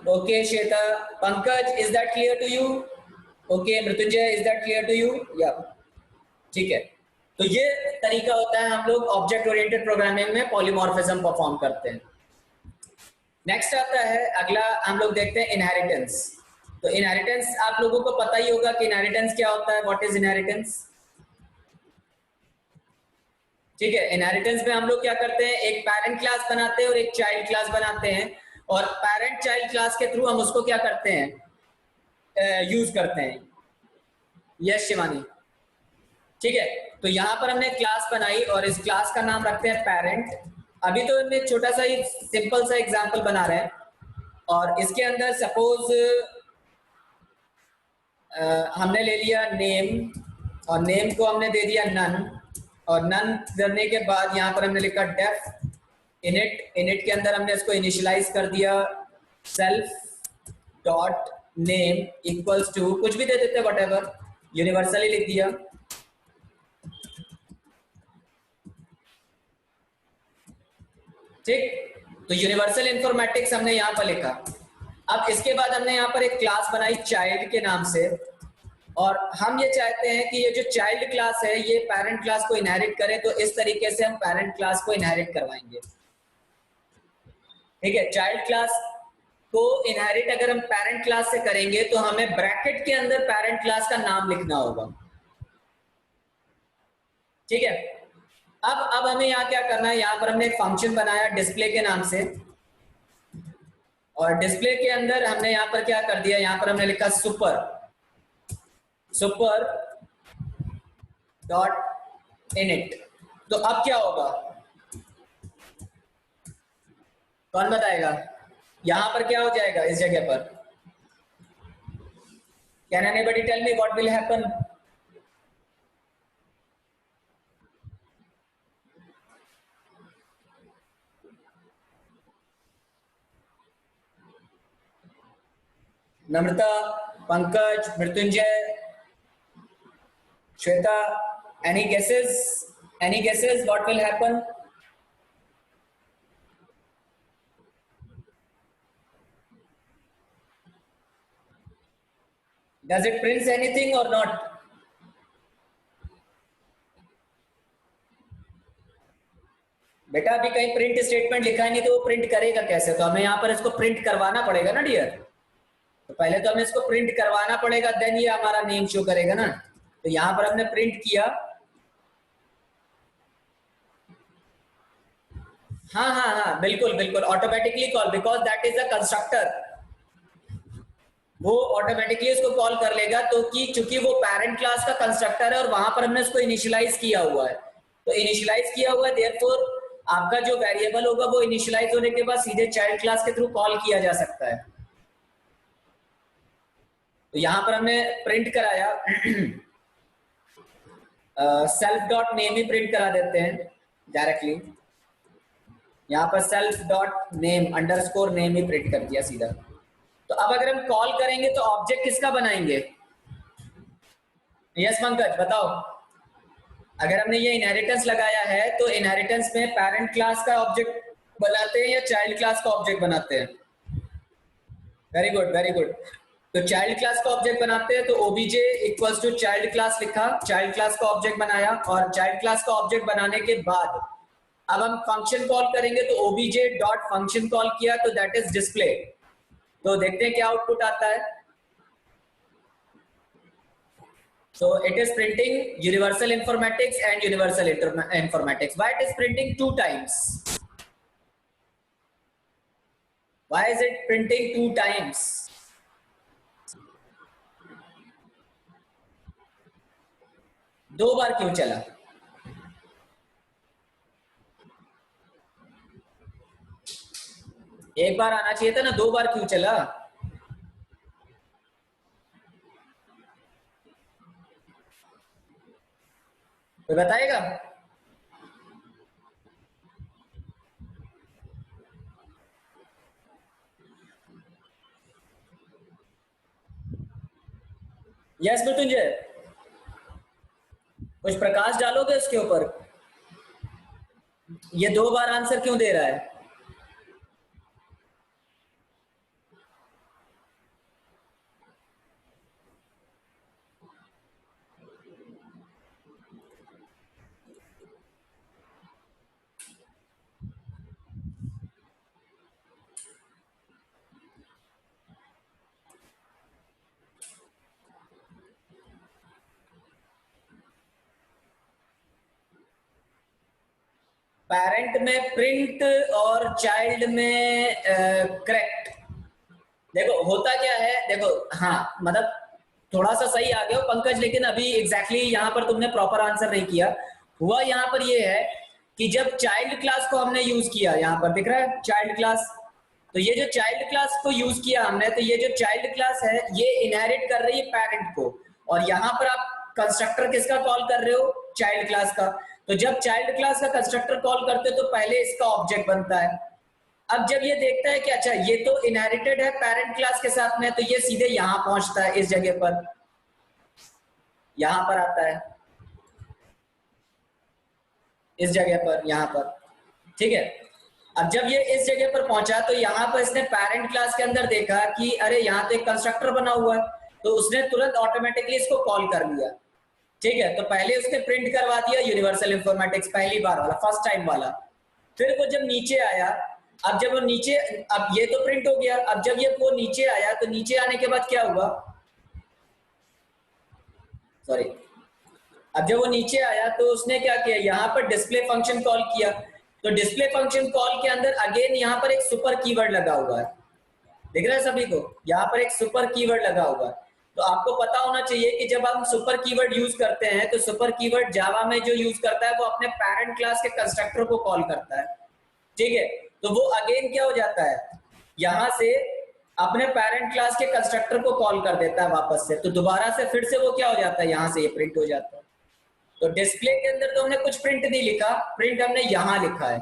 okay Shweta, Pankaj, is that clear to you? Okay Mrityunjay, is that clear to you? या ठीक है, तो ये तरीका होता है हम लोग ऑब्जेक्ट ओरिएंटेड प्रोग्रामिंग में पॉलीमॉर्फिज्म परफॉर्म करते हैं। नेक्स्ट आता है, अगला हम लोग देखते हैं इनहेरिटेंस। तो इनहेरिटेंस आप लोगों को पता ही होगा कि इनहेरिटेंस क्या होता है, व्हाट इज इनहेरिटेंस। ठीक है, इनहेरिटेंस में हम लोग क्या करते हैं, एक पेरेंट क्लास बनाते हैं और एक चाइल्ड क्लास बनाते हैं, और पेरेंट चाइल्ड क्लास के थ्रू हम उसको क्या करते हैं, यूज करते हैं। यस शिवानी, ठीक है, तो यहाँ पर हमने क्लास बनाई और इस क्लास का नाम रखते हैं पेरेंट। अभी तो इनमें छोटा सा ही सिंपल सा एग्जांपल बना रहे हैं, और इसके अंदर सपोज हमने ले लिया नेम, और नेम को हमने दे दिया नन, और नन करने के बाद यहाँ पर हमने लिखा डेफ इनिट। इनिट के अंदर हमने इसको इनिशियलाइज कर दिया self dot name equals to कुछ भी दे देते हैं, व्हाटएवर, यूनिवर्सली लिख दिया। ठीक, तो यूनिवर्सल इंफॉर्मेटिक्स हमने यहाँ पर लिखा। अब इसके बाद हमने यहाँ पर एक क्लास बनाई चाइल्ड के नाम से, और हम ये चाहते हैं कि ये जो चाइल्ड क्लास है ये पेरेंट क्लास को इनहेरिट करे, तो इस तरीके से हम पेरेंट क्लास को इनहेरिट करवाएंगे। ठीक है, चाइल्ड क्लास को इनहेरिट अगर हम पेरेंट क्लास से करेंगे तो हमें ब्रैकेट के अंदर पेरेंट क्लास का नाम लिखना होगा, ठीक है। अब हमें यहाँ क्या करना है, यहाँ पर हमने एक फंक्शन बनाया डिस्प्ले के नाम से, और डिस्प्ले के अंदर हमने यहाँ पर क्या कर दिया, यहाँ पर हमने लिखा सुपर डॉट इनिट। तो अब क्या होगा, कौन बताएगा, यहां पर क्या हो जाएगा इस जगह पर? Can anybody tell me what will happen? Namrata, Pankaj, Mrityunjay, Shweta, any guesses what will happen? Does it print anything or not? बेटा अभी कहीं प्रिंट स्टेटमेंट लिखा है नहीं, तो वो प्रिंट करेगा कैसे? तो हमें यहाँ पर इसको प्रिंट करवाना पड़ेगा ना डियर। तो पहले तो हमें इसको प्रिंट करवाना पड़ेगा, देन ये हमारा नेम शो करेगा ना। तो यहाँ पर हमने प्रिंट किया, हाँ बिल्कुल automatically call, because that is a constructor, वो ऑटोमेटिकली उसको कॉल कर लेगा। तो कि चूंकि वो पेरेंट क्लास का कंस्ट्रक्टर है और वहां पर हमने उसको इनिशियलाइज किया हुआ है, तो इनिशियलाइज किया हुआ है, देयरफॉर आपका जो वेरिएबल होगा वो इनिशियलाइज होने के बाद सीधे चाइल्ड क्लास के थ्रू कॉल किया जा सकता है। तो यहां पर हमने प्रिंट कराया सेल्फ डॉट नेम ही प्रिंट करा देते हैं डायरेक्टली। यहाँ पर self dot name underscore name ही प्रिंट कर दिया सीधा। तो अब अगर हम कॉल करेंगे तो ऑब्जेक्ट किसका बनाएंगे? यस पंकज बताओ। अगर हमने ये इनहेरिटेंस लगाया है तो इनहेरिटेंस में पेरेंट क्लास का ऑब्जेक्ट बनाते हैं या चाइल्ड क्लास का ऑब्जेक्ट बनाते हैं? Very good. तो चाइल्ड क्लास का ऑब्जेक्ट बनाते हैं, तो OBJ equals to child class लिखा, चाइल्ड क्लास का ऑब्जेक्ट बनाया, और चाइल्ड क्लास का ऑब्जेक्ट बनाने के बाद अब हम फंक्शन कॉल करेंगे, तो ओबीजे डॉट फंक्शन कॉल किया, तो दैट इज डिस्प्ले। तो देखते हैं क्या आउटपुट आता है। So it is printing universal informatics and universal informatics. Why it is printing 2 times? Why is it printing 2 times? दो बार क्यों चला? एक बार आना चाहिए था ना, दो बार क्यों चला? कोई बताएगा? यस मृत्युंजय, कुछ प्रकाश डालोगे इसके ऊपर? ये दो बार आंसर क्यों दे रहा है? पेरेंट में प्रिंट और चाइल्ड में करेक्ट। देखो होता क्या है, देखो हाँ मतलब थोड़ा सा सही आ गया हो पंकज, लेकिन अभी एग्जैक्टली यहाँ पर तुमने प्रॉपर आंसर नहीं किया। हुआ यहाँ पर ये है कि जब चाइल्ड क्लास को हमने यूज किया, यहाँ पर दिख रहा है चाइल्ड क्लास, तो ये जो चाइल्ड क्लास को यूज किया हमने, तो ये जो चाइल्ड क्लास है ये इनहेरिट कर रही है पेरेंट को, और यहाँ पर आप कंस्ट्रक्टर किसका कॉल कर रहे हो? चाइल्ड क्लास का। तो जब चाइल्ड क्लास का कंस्ट्रक्टर कॉल करते हो तो पहले इसका ऑब्जेक्ट बनता है। अब जब ये देखता है कि अच्छा ये तो इनहेरिटेड है पेरेंट क्लास के साथ में, तो ये सीधे यहां पहुंचता है, इस जगह पर, यहां पर आता है, इस जगह पर, यहां पर, ठीक है। अब जब ये इस जगह पर पहुंचा तो यहाँ पर इसने पेरेंट क्लास के अंदर देखा कि अरे यहाँ तो एक कंस्ट्रक्टर बना हुआ है, तो उसने तुरंत ऑटोमेटिकली इसको कॉल कर लिया, ठीक है। तो पहले उसने प्रिंट करवा दिया यूनिवर्सल इंफॉर्मेटिक्स, पहली बार वाला, फर्स्ट टाइम वाला। फिर वो जब नीचे आया, अब जब वो नीचे, अब ये तो प्रिंट हो गया, अब जब ये वो नीचे आया तो नीचे आने के बाद क्या हुआ, सॉरी, अब जब वो नीचे आया तो उसने क्या किया, यहाँ पर डिस्प्ले फंक्शन कॉल किया। तो डिस्प्ले फंक्शन कॉल के अंदर अगेन यहाँ पर एक सुपर कीवर्ड लगा हुआ है, दिख रहा है सभी को, यहाँ पर एक सुपर कीवर्ड लगा हुआ है। तो आपको पता होना चाहिए कि जब हम सुपर कीवर्ड यूज करते हैं तो सुपर कीवर्ड जावा में जो यूज करता है वो अपने पैरेंट क्लास के कंस्ट्रक्टर को कॉल करता है, ठीक है। तो वो अगेन क्या हो जाता है, यहां से अपने पेरेंट क्लास के कंस्ट्रक्टर को कॉल कर देता है वापस से, तो दोबारा से फिर से वो क्या हो जाता है, यहां से ये प्रिंट हो जाता है। तो डिस्प्ले के अंदर तो हमने कुछ प्रिंट नहीं लिखा, प्रिंट हमने यहां लिखा है,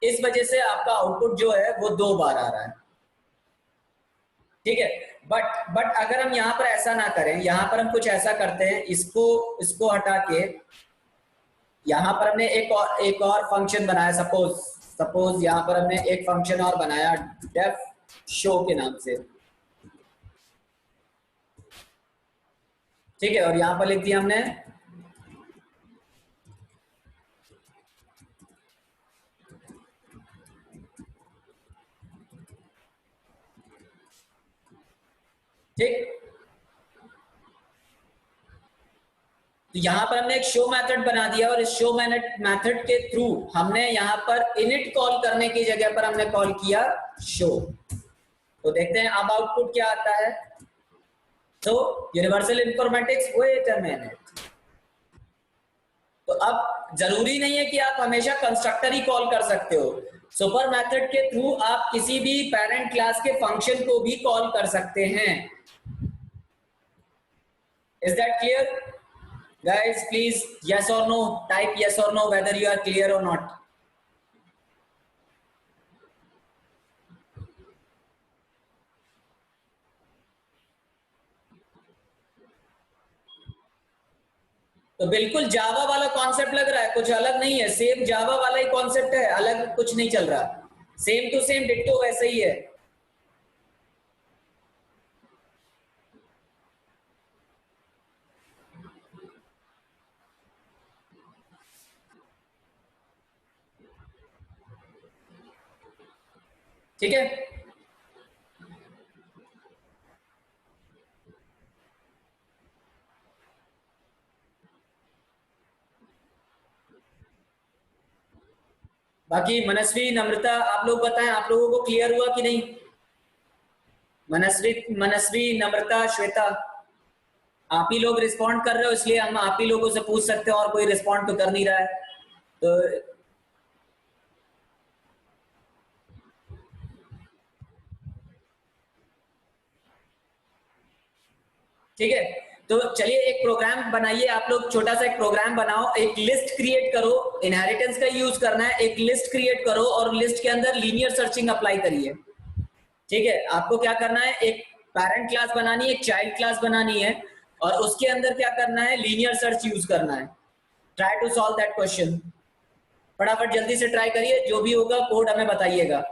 इस वजह से आपका आउटपुट जो है वो 2 बार आ रहा है, ठीक है। बट अगर हम यहाँ पर ऐसा ना करें, यहाँ पर हम कुछ ऐसा करते हैं, इसको इसको हटा के यहाँ पर हमने एक और फंक्शन बनाया, सपोज यहाँ पर हमने एक फंक्शन और बनाया डेफ शो के नाम से, ठीक है। और यहाँ पर लिख दिया हमने ठीक, तो यहाँ पर हमने एक शो मेथड बना दिया और इस शो मेथड के थ्रू हमने यहाँ पर इनिट कॉल करने की जगह पर हमने कॉल किया शो। तो देखते हैं अब आउटपुट क्या आता है। तो universal informatics, wait a minute, तो अब जरूरी नहीं है कि आप हमेशा कंस्ट्रक्टर ही कॉल कर सकते हो, सुपर मेथड के थ्रू आप किसी भी पेरेंट क्लास के फंक्शन को भी कॉल कर सकते हैं। Is that clear guys? Please yes or no, type yes or no whether you are clear or not. तो बिल्कुल जावा वाला कॉन्सेप्ट लग रहा है, कुछ अलग नहीं है, सेम जावा वाला ही कॉन्सेप्ट है, अलग कुछ नहीं चल रहा, सेम टू सेम डिट्टो वैसे ही है। ठीक है, बाकी मनस्वी, नम्रता, आप लोग बताएं, आप लोगों को क्लियर हुआ कि नहीं? मनस्वी, नम्रता, श्वेता, आप ही लोग रिस्पॉन्ड कर रहे हो इसलिए हम आप ही लोगों से पूछ सकते हैं, और कोई रिस्पॉन्ड तो कर नहीं रहा है। तो ठीक है, तो चलिए एक प्रोग्राम बनाइए, आप लोग छोटा सा एक प्रोग्राम बनाओ, एक लिस्ट क्रिएट करो, इनहेरिटेंस का यूज करना है, एक लिस्ट क्रिएट करो और लिस्ट के अंदर लीनियर सर्चिंग अप्लाई करिए। ठीक है, आपको क्या करना है, एक पेरेंट क्लास बनानी है, एक चाइल्ड क्लास बनानी है, और उसके अंदर क्या करना है, लीनियर सर्च यूज करना है। Try to solve that question, फटाफट जल्दी से ट्राई करिए, जो भी होगा कोड हमें बताइएगा।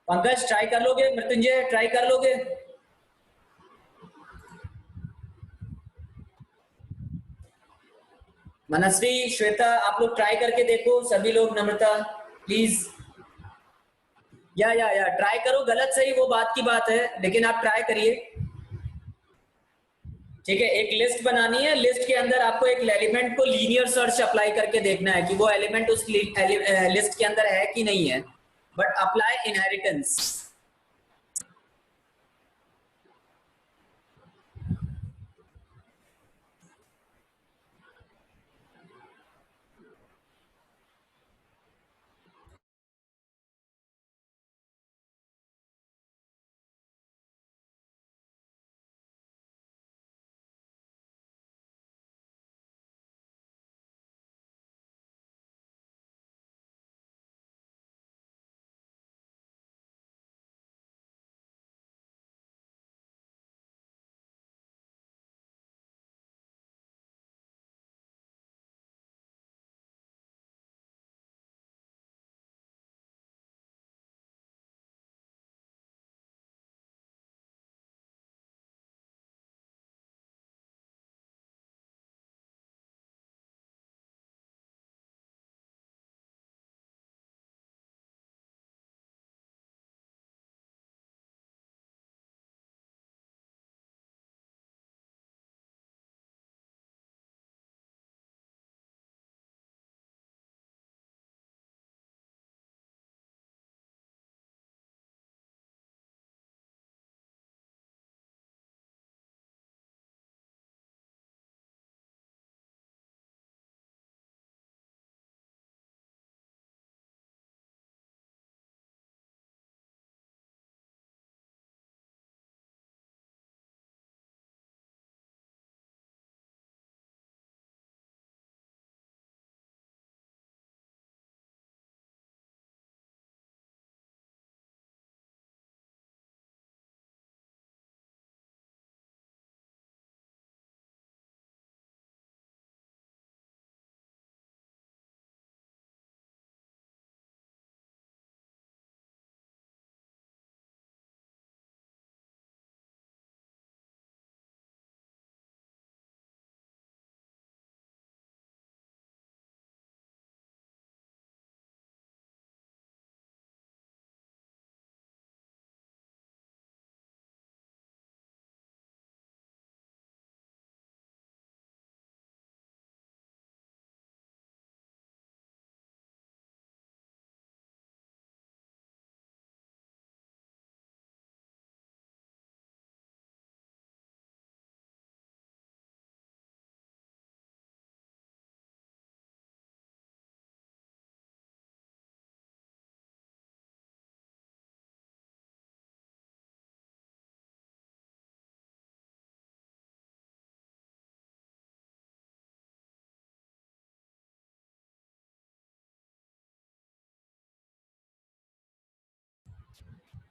पंकज ट्राई कर लोगे, मृत्युंजय ट्राई कर लोगे? मनस्वी, श्वेता, आप लोग ट्राई करके देखो, सभी लोग, नम्रता प्लीज, या ट्राई करो, गलत सही वो बात की बात है, लेकिन आप ट्राई करिए। ठीक है, एक लिस्ट बनानी है, लिस्ट के अंदर आपको एक एलिमेंट को लीनियर सर्च अप्लाई करके देखना है कि वो एलिमेंट उस लिस्ट के अंदर है कि नहीं है, but apply inheritance.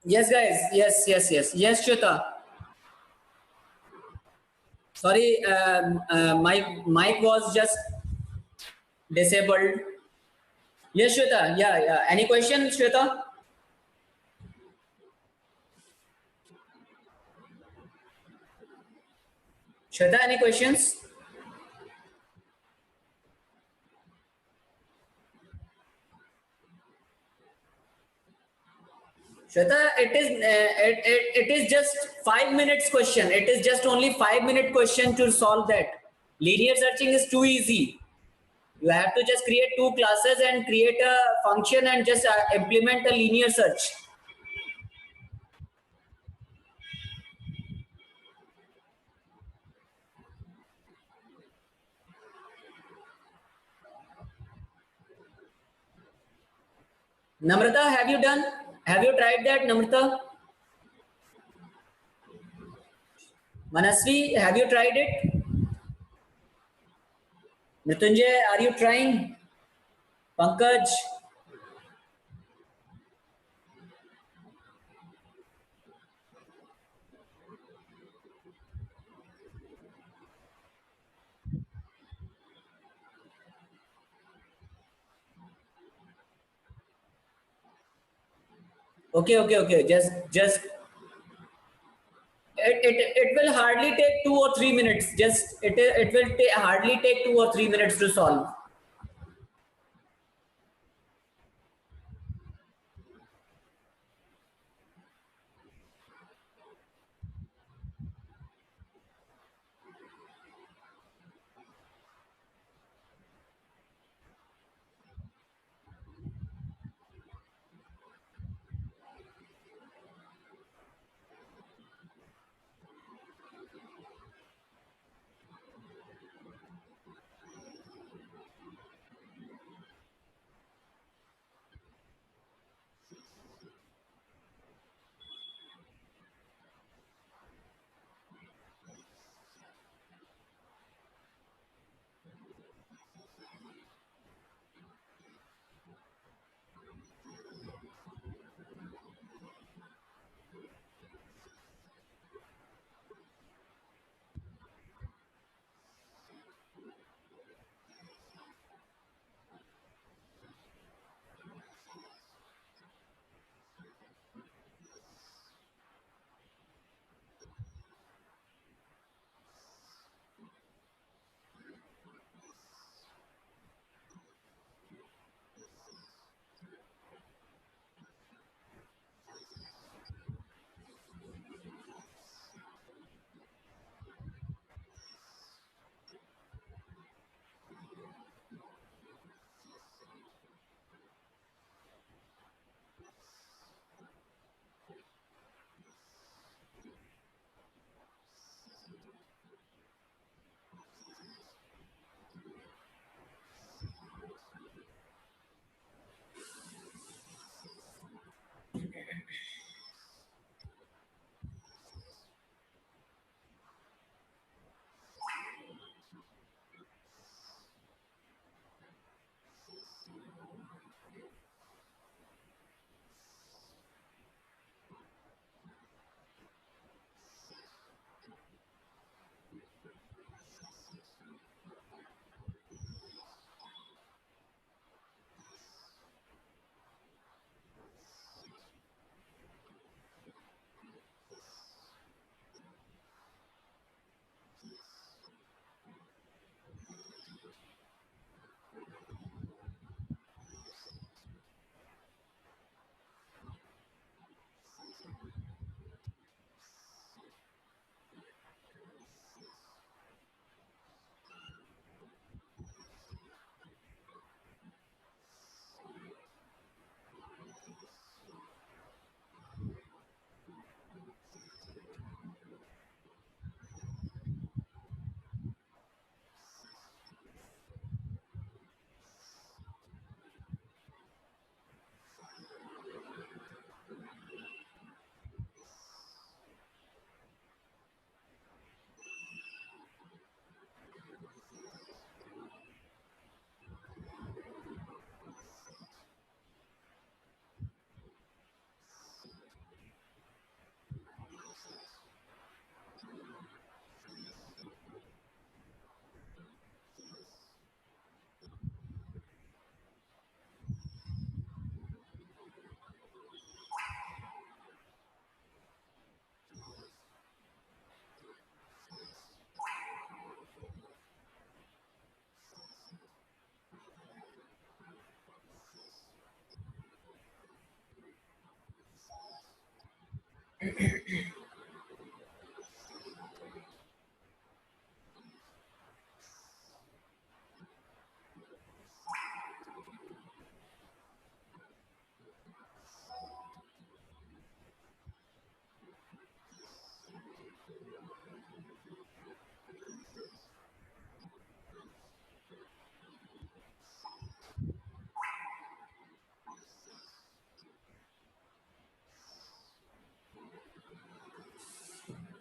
Yes, guys. Yes, yes, yes. Yes, Shweta. Sorry, my mic was just disabled. Yes, Shweta. Yeah, yeah. Any question, Shweta? Shweta, any questions? Shweta, it is just 5 minutes question. It is just only 5 minute question to solve that. Linear searching is too easy. You have to just create two classes and create a function and just implement a linear search. Namrata, have you done? Have you tried that, Namrata? Manasvi, have you tried it? Mrityunjay, are you trying? Pankaj, okay, okay, okay. Just it will hardly take 2 or 3 minutes. Just it will hardly take 2 or 3 minutes to solve.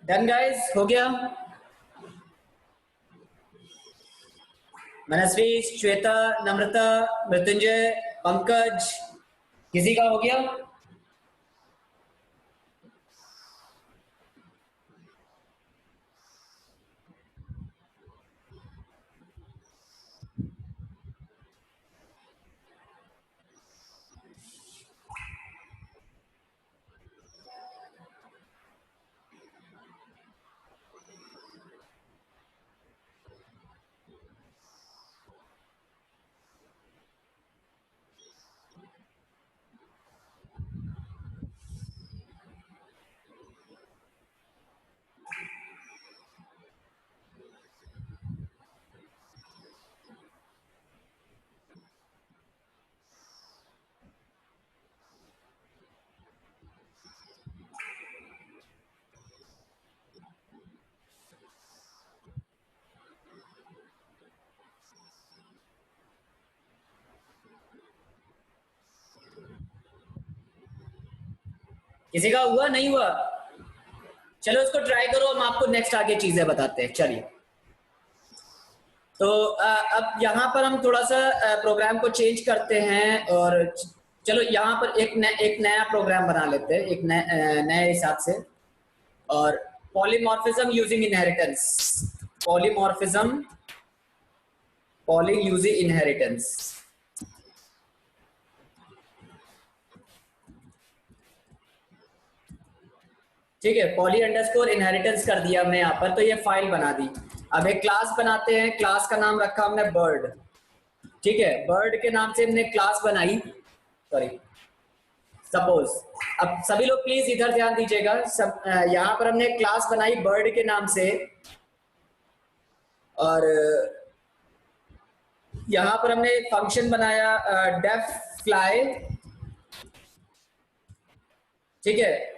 Done guys, हो गया। मनस्वी, श्वेता, नम्रता, मृत्युंजय, पंकज, किसी का हो गया? किसी का हुआ? नहीं हुआ? चलो इसको ट्राई करो, हम आपको नेक्स्ट आगे चीजें बताते हैं। चलिए, तो अब यहाँ पर हम थोड़ा सा प्रोग्राम को चेंज करते हैं और चलो यहाँ पर एक नया प्रोग्राम बना लेते हैं, एक नए हिसाब से। और polymorphism using inheritance, polymorphism using inheritance. ठीक है, पॉली अंडरस्कोर इनहेरिटेंस कर दिया हमने यहाँ पर, तो ये फाइल बना दी। अब एक क्लास बनाते हैं, क्लास का नाम रखा हमने बर्ड। ठीक है, बर्ड के नाम से हमने क्लास बनाई, सॉरी सपोज। अब सभी लोग प्लीज इधर ध्यान दीजिएगा, सब यहाँ पर हमने क्लास बनाई बर्ड के नाम से, और यहाँ पर हमने एक फंक्शन बनाया डेफ फ्लाई। ठीक है,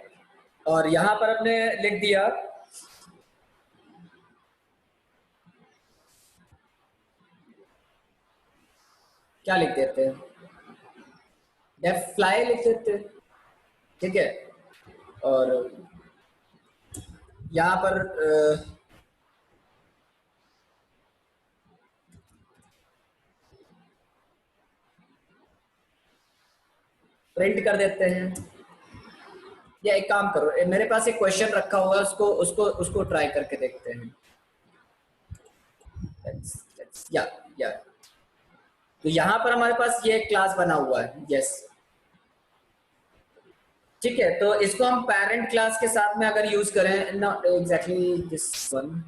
और यहाँ पर हमने लिख दिया क्या लिख देते हैं, डेफ फ्लाई लिख देते हैं। ठीक है, और यहाँ पर प्रिंट कर देते हैं। या एक काम करो, मेरे पास एक क्वेश्चन रखा हुआ है, उसको ट्राई करके देखते हैं। या तो यहाँ पर हमारे पास ये क्लास बना हुआ है, यस। ठीक है, तो इसको हम पेरेंट क्लास के साथ में अगर यूज करें, not exactly this one,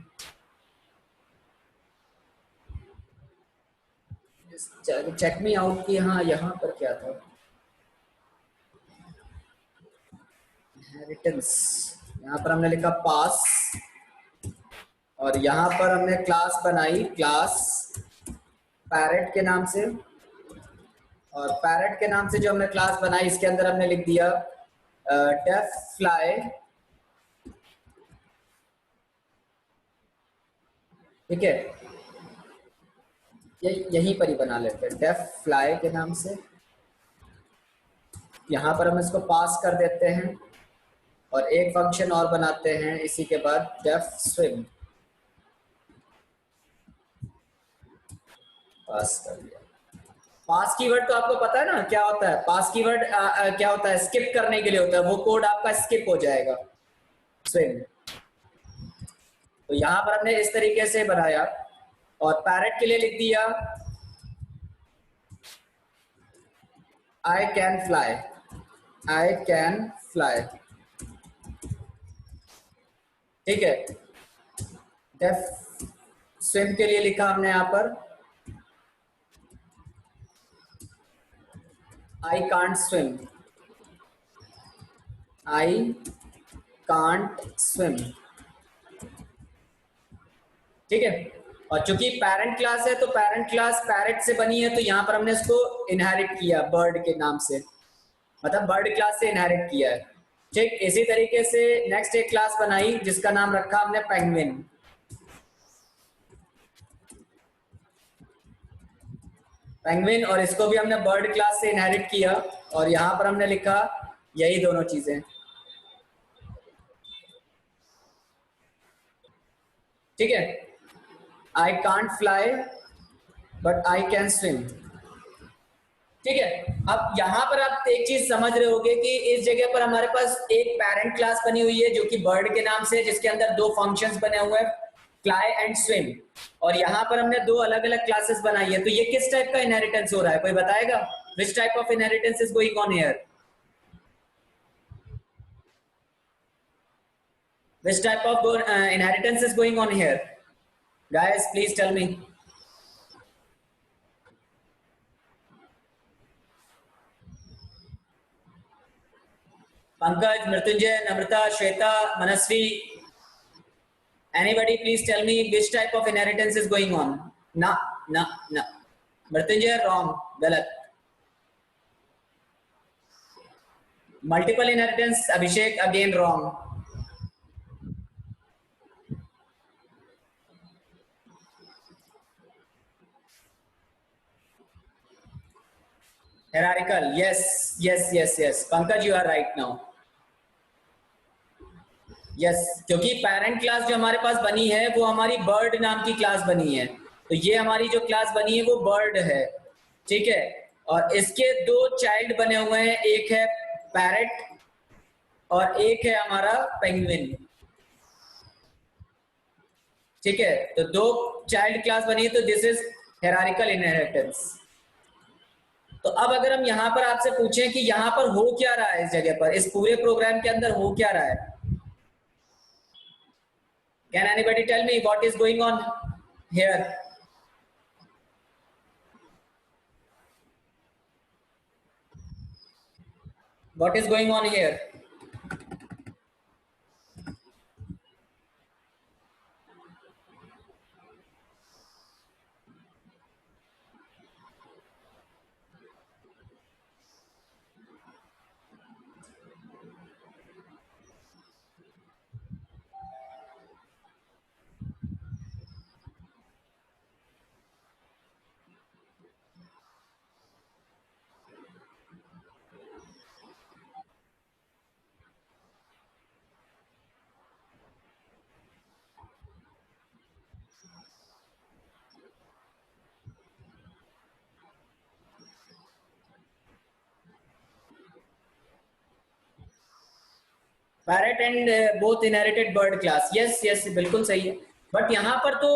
check me out कि हाँ यहाँ पर क्या था, इनहेरिटेंस। यहाँ पर हमने लिखा पास, और यहाँ पर हमने क्लास बनाई, क्लास पैरेट के नाम से, और पैरेट के नाम से जो हमने क्लास बनाई इसके अंदर हमने लिख दिया डेफ फ्लाई। ठीक है, यहीं पर ही बना लेते हैं डेफ फ्लाई के नाम से। यहाँ पर हम इसको पास कर देते हैं, और एक फंक्शन और बनाते हैं इसी के बाद, डेफ स्विम। पास कर दिया। पास कीवर्ड तो आपको पता है ना क्या होता है, पास कीवर्ड क्या होता है, स्किप करने के लिए होता है, वो कोड आपका स्किप हो जाएगा, स्विम। तो यहाँ पर हमने इस तरीके से बनाया, और पैरेट के लिए लिख दिया आई can fly, I can fly. ठीक है, डेफ स्विम के लिए लिखा हमने यहाँ पर आई can't swim, I can't swim. ठीक है, और चूंकि पेरेंट क्लास है तो पेरेंट क्लास पैरेट से बनी है, तो यहाँ पर हमने इसको इनहेरिट किया बर्ड के नाम से, मतलब बर्ड क्लास से इनहेरिट किया है। ठीक, इसी तरीके से नेक्स्ट एक क्लास बनाई जिसका नाम रखा हमने पेंगुइन। पेंगुइन, और इसको भी हमने बर्ड क्लास से इनहेरिट किया, और यहाँ पर हमने लिखा यही दोनों चीजें। ठीक है, I can't fly but I can swim. ठीक है, अब यहां पर आप एक चीज समझ रहे होगे कि इस जगह पर हमारे पास एक पेरेंट क्लास बनी हुई है जो कि बर्ड के नाम से, जिसके अंदर दो फंक्शंस बने हुए हैं, फ्लाई एंड स्विम, और यहाँ पर हमने दो अलग अलग क्लासेस बनाई है। तो ये किस टाइप का इनहेरिटेंस हो रहा है, कोई बताएगा? Which type of inheritance is going on here? Which type of inheritance is going on here? Guys, please tell me. Pankaj, Mrityunjay, Namrata, Shweta, Manasvi. Anybody please tell me which type of inheritance is going on? Na, na, na. Mrityunjay, wrong. Galat. Multiple inheritance, Abhishek, again wrong. Hierarchical, yes, yes, yes, yes. Pankaj, you are right now. Yes, क्योंकि parent class जो हमारे पास बनी है वो हमारी bird नाम की class बनी है, तो ये हमारी जो क्लास बनी है वो बर्ड है। ठीक है, और इसके दो चाइल्ड बने हुए हैं, एक है पैरेट और एक है हमारा पेंगुइन। ठीक है, तो दो चाइल्ड क्लास बनी है, तो दिस इज हायरार्किकल इनहेरिटेंस। तो अब अगर हम यहाँ पर आपसे पूछें कि यहाँ पर हो क्या रहा है, इस जगह पर, इस पूरे प्रोग्राम के अंदर हो क्या रहा है? Can anybody tell me what is going on here? What is going on here? Parrot and both inherited bird class, yes yes, बिल्कुल सही है। बट यहाँ पर तो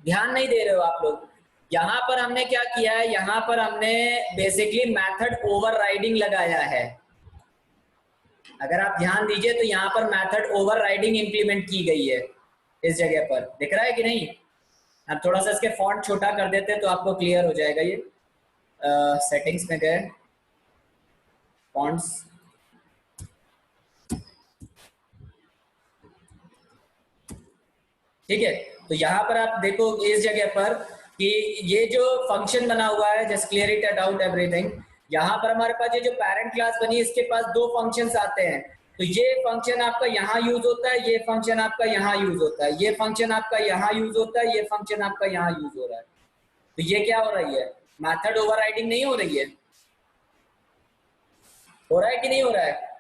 ध्यान नहीं दे रहे हो आप लोग। यहाँ पर हमने क्या किया है, यहाँ पर हमने बेसिकली मेथड ओवरराइडिंग लगाया है। अगर आप ध्यान दीजिए तो यहाँ पर मेथड ओवरराइडिंग इंप्लीमेंट की गई है, इस जगह पर दिख रहा है कि नहीं? अब थोड़ा सा इसके फॉन्ट छोटा कर देते हैं तो आपको क्लियर हो जाएगा। ये सेटिंग्स में गए, फॉन्ट्स, ठीक है। तो यहाँ पर आप देखो इस जगह पर कि ये जो फंक्शन बना हुआ है, just clear it out everything, यहाँ पर हमारे पास ये जो पेरेंट क्लास बनी है इसके पास दो फंक्शंस आते हैं। तो ये फंक्शन आपका यहाँ यूज होता है, ये फंक्शन आपका यहाँ यूज होता है, ये फंक्शन आपका यहाँ यूज होता है, ये फंक्शन आपका यहाँ यूज हो रहा है। तो ये क्या हो रही है, मेथड ओवरराइडिंग नहीं हो रही है? हो रहा है कि नहीं हो रहा है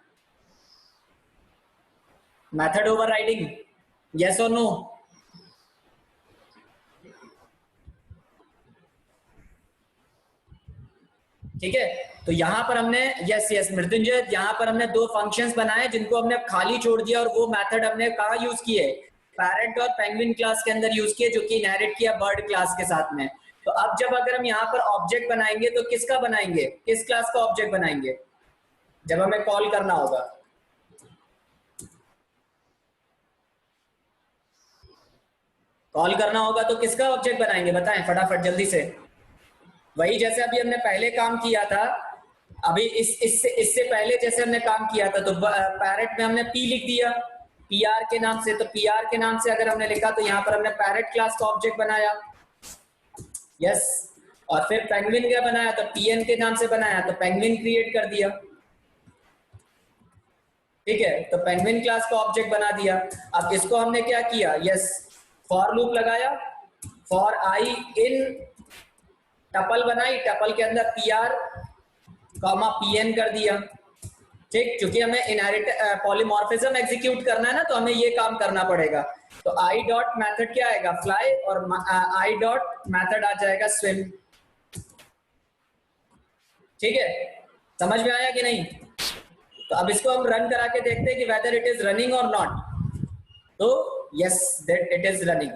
मेथड ओवरराइडिंग? यस और नो? ठीक है, तो यहाँ पर हमने यस यस मृत्युंजय, यहाँ पर हमने दो फंक्शंस बनाए जिनको हमने खाली छोड़ दिया, और वो मेथड हमने कहाँ यूज किए? पैरेंट और पेंगुइन क्लास के अंदर यूज किए, जो कि इनहेरिट किया बर्ड क्लास के साथ में। तो अब जब अगर हम यहाँ पर ऑब्जेक्ट बनाएंगे तो किसका बनाएंगे, किस क्लास का ऑब्जेक्ट बनाएंगे जब हमें कॉल करना होगा? कॉल करना होगा तो किसका ऑब्जेक्ट बनाएंगे, बताएं फटाफट जल्दी से। वही जैसे अभी हमने पहले काम किया था, अभी इससे पहले जैसे हमने काम किया था, तो पैरेट में हमने पी लिख दिया पीआर के नाम से। तो पीआर के नाम से अगर हमने लिखा तो यहाँ पर हमने पैरेट क्लास का ऑब्जेक्ट बनाया, यस। और फिर पेंगुइन का बनाया तो पीएन के नाम से बनाया, तो पेंगुइन क्रिएट कर दिया। ठीक है, तो पेंगुइन क्लास का ऑब्जेक्ट बना दिया। अब इसको हमने क्या किया, यस, फॉर लूप लगाया, फॉर आई इन टपल बनाई, टपल के अंदर पीआर कॉमा पीएन कर दिया। ठीक, क्योंकि हमें इनहेरिट पॉलीमॉर्फिज्म एग्जीक्यूट करना है ना, तो हमें ये काम करना पड़ेगा। तो आई डॉट मेथड क्या आएगा, फ्लाई, और आई डॉट मेथड आ जाएगा स्विम। ठीक है, समझ में आया कि नहीं? तो अब इसको हम रन करा के देखते हैं कि वेदर इट इज रनिंग और नॉट। तो yes, that it is running.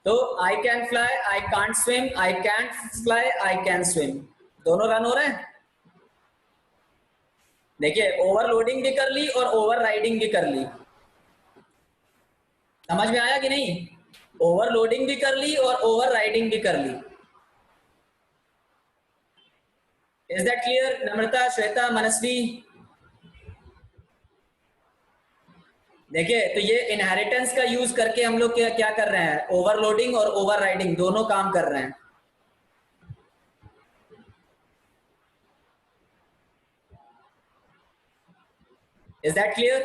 तो I can fly, I can't swim, I can't fly, I can swim, दोनों रन हो रहे हैं। देखिए, ओवरलोडिंग भी कर ली और ओवर राइडिंग भी कर ली। समझ में आया कि नहीं? ओवरलोडिंग भी कर ली और ओवर राइडिंग भी कर ली। Is that clear? Namrata, Shweta, Manasvi. देखिए, तो ये इनहेरिटेंस का यूज करके हम लोग क्या क्या कर रहे हैं, ओवरलोडिंग और ओवर राइडिंग दोनों काम कर रहे हैं। Is that clear?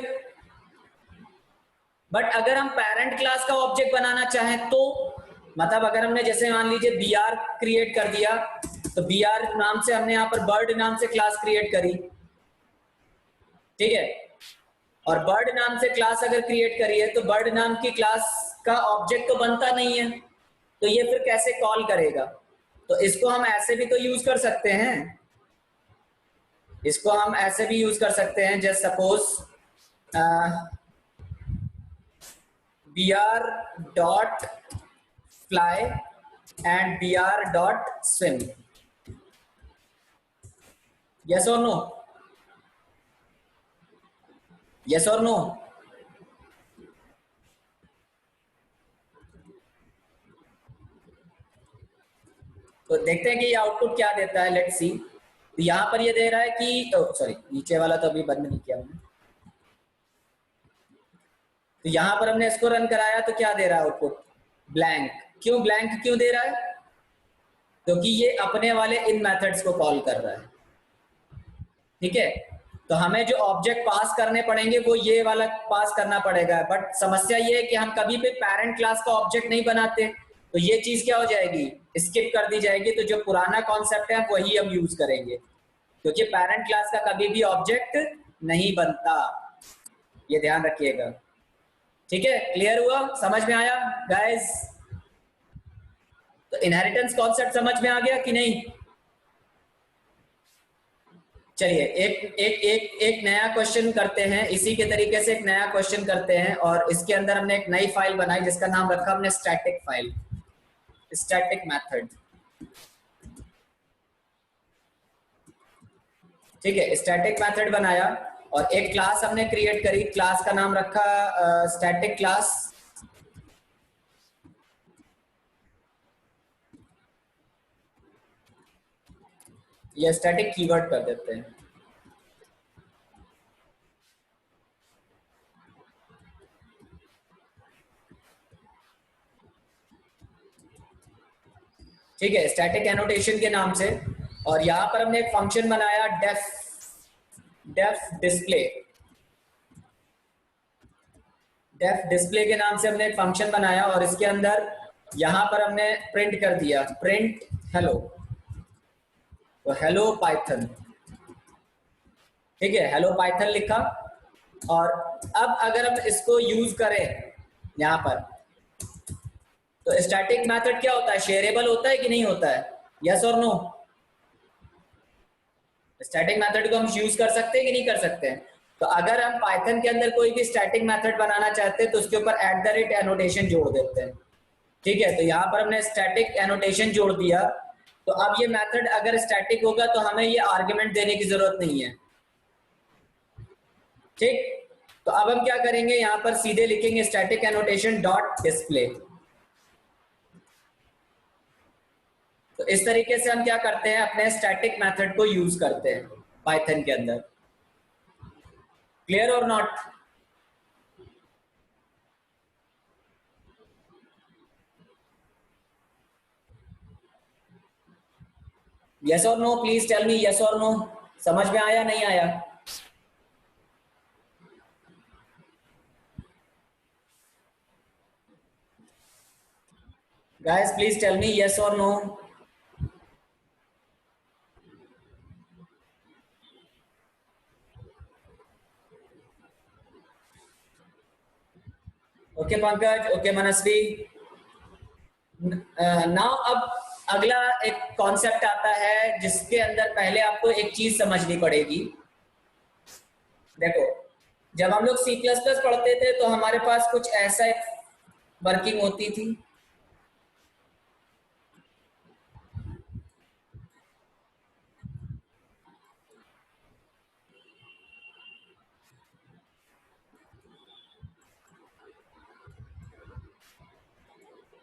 बट अगर हम पेरेंट क्लास का ऑब्जेक्ट बनाना चाहें तो, मतलब अगर हमने जैसे मान लीजिए बी आर क्रिएट कर दिया, तो बी आर नाम से हमने यहाँ पर बर्ड नाम से क्लास क्रिएट करी। ठीक है, और बर्ड नाम से क्लास अगर क्रिएट करी है, तो बर्ड नाम की क्लास का ऑब्जेक्ट तो बनता नहीं है, तो ये फिर कैसे कॉल करेगा? तो इसको हम ऐसे भी तो यूज कर सकते हैं, इसको हम ऐसे भी यूज कर सकते हैं, just suppose br dot fly and br dot swim. Yes or no? Yes or no? तो देखते हैं कि ये आउटपुट क्या देता है। Let's see. तो यहाँ पर ये दे रहा है कि सॉरी, नीचे वाला तो अभी बंद नहीं किया हमने। तो यहाँ पर हमने इसको रन कराया तो क्या दे रहा है आउटपुट? ब्लैंक। क्यों ब्लैंक क्यों दे रहा है? क्योंकि ये अपने वाले इन मेथड्स को कॉल कर रहा है। ठीक है, तो हमें जो ऑब्जेक्ट पास करने पड़ेंगे वो ये वाला पास करना पड़ेगा। बट समस्या ये है कि हम कभी भी पेरेंट क्लास का ऑब्जेक्ट नहीं बनाते, तो ये चीज क्या हो जाएगी, स्किप कर दी जाएगी। तो जो पुराना कॉन्सेप्ट है वही हम यूज करेंगे, क्योंकि पेरेंट क्लास का कभी भी ऑब्जेक्ट नहीं बनता, ये ध्यान रखिएगा। ठीक है, क्लियर हुआ? समझ में आया गाइस? तो इनहेरिटेंस कॉन्सेप्ट समझ में आ गया कि नहीं? चलिए एक एक एक एक नया क्वेश्चन करते हैं, इसी के तरीके से एक नया क्वेश्चन करते हैं, और इसके अंदर हमने एक नई फाइल बनाई जिसका नाम रखा हमने स्टैटिक फाइल, स्टैटिक मेथड। ठीक है, स्टैटिक मेथड बनाया और एक क्लास हमने क्रिएट करी, क्लास का नाम रखा स्टैटिक क्लास। या स्टैटिक कीवर्ड कर देते हैं। ठीक है, स्टैटिक एनोटेशन के नाम से। और यहां पर हमने एक फंक्शन बनाया डेफ डिस्प्ले। डेफ डिस्प्ले के नाम से हमने एक फंक्शन बनाया और इसके अंदर यहां पर हमने प्रिंट कर दिया, प्रिंट हेलो। तो हेलो पाइथन। ठीक है, हेलो पाइथन लिखा। और अब अगर हम इसको यूज करें यहां पर, तो स्टैटिक मेथड क्या होता है, शेयरेबल होता है कि नहीं होता है? यस और नो? स्टैटिक मेथड को हम यूज कर सकते हैं कि नहीं कर सकते हैं? तो अगर हम पाइथन के अंदर कोई भी स्टैटिक मेथड बनाना चाहते हैं तो उसके ऊपर @ एनोटेशन जोड़ देते हैं। ठीक है, तो यहाँ पर हमने स्टैटिक एनोटेशन जोड़ दिया। तो अब ये मेथड अगर स्टैटिक होगा तो हमें ये आर्गुमेंट देने की जरूरत नहीं है। ठीक, तो अब हम क्या करेंगे, यहाँ पर सीधे लिखेंगे स्टैटिक एनोटेशन डॉट डिस्प्ले। तो इस तरीके से हम क्या करते हैं, अपने स्टैटिक मेथड को यूज करते हैं पाइथन के अंदर। क्लियर और नॉट? यस और no? Please tell me yes और नो। समझ में आया नहीं आया? Guys please tell me yes और no. Okay Pankaj, okay Manasvi. Now अब अगला एक कॉन्सेप्ट आता है जिसके अंदर पहले आपको एक चीज समझनी पड़ेगी। देखो, जब हम लोग C++ पढ़ते थे तो हमारे पास कुछ ऐसा एक वर्किंग होती थी।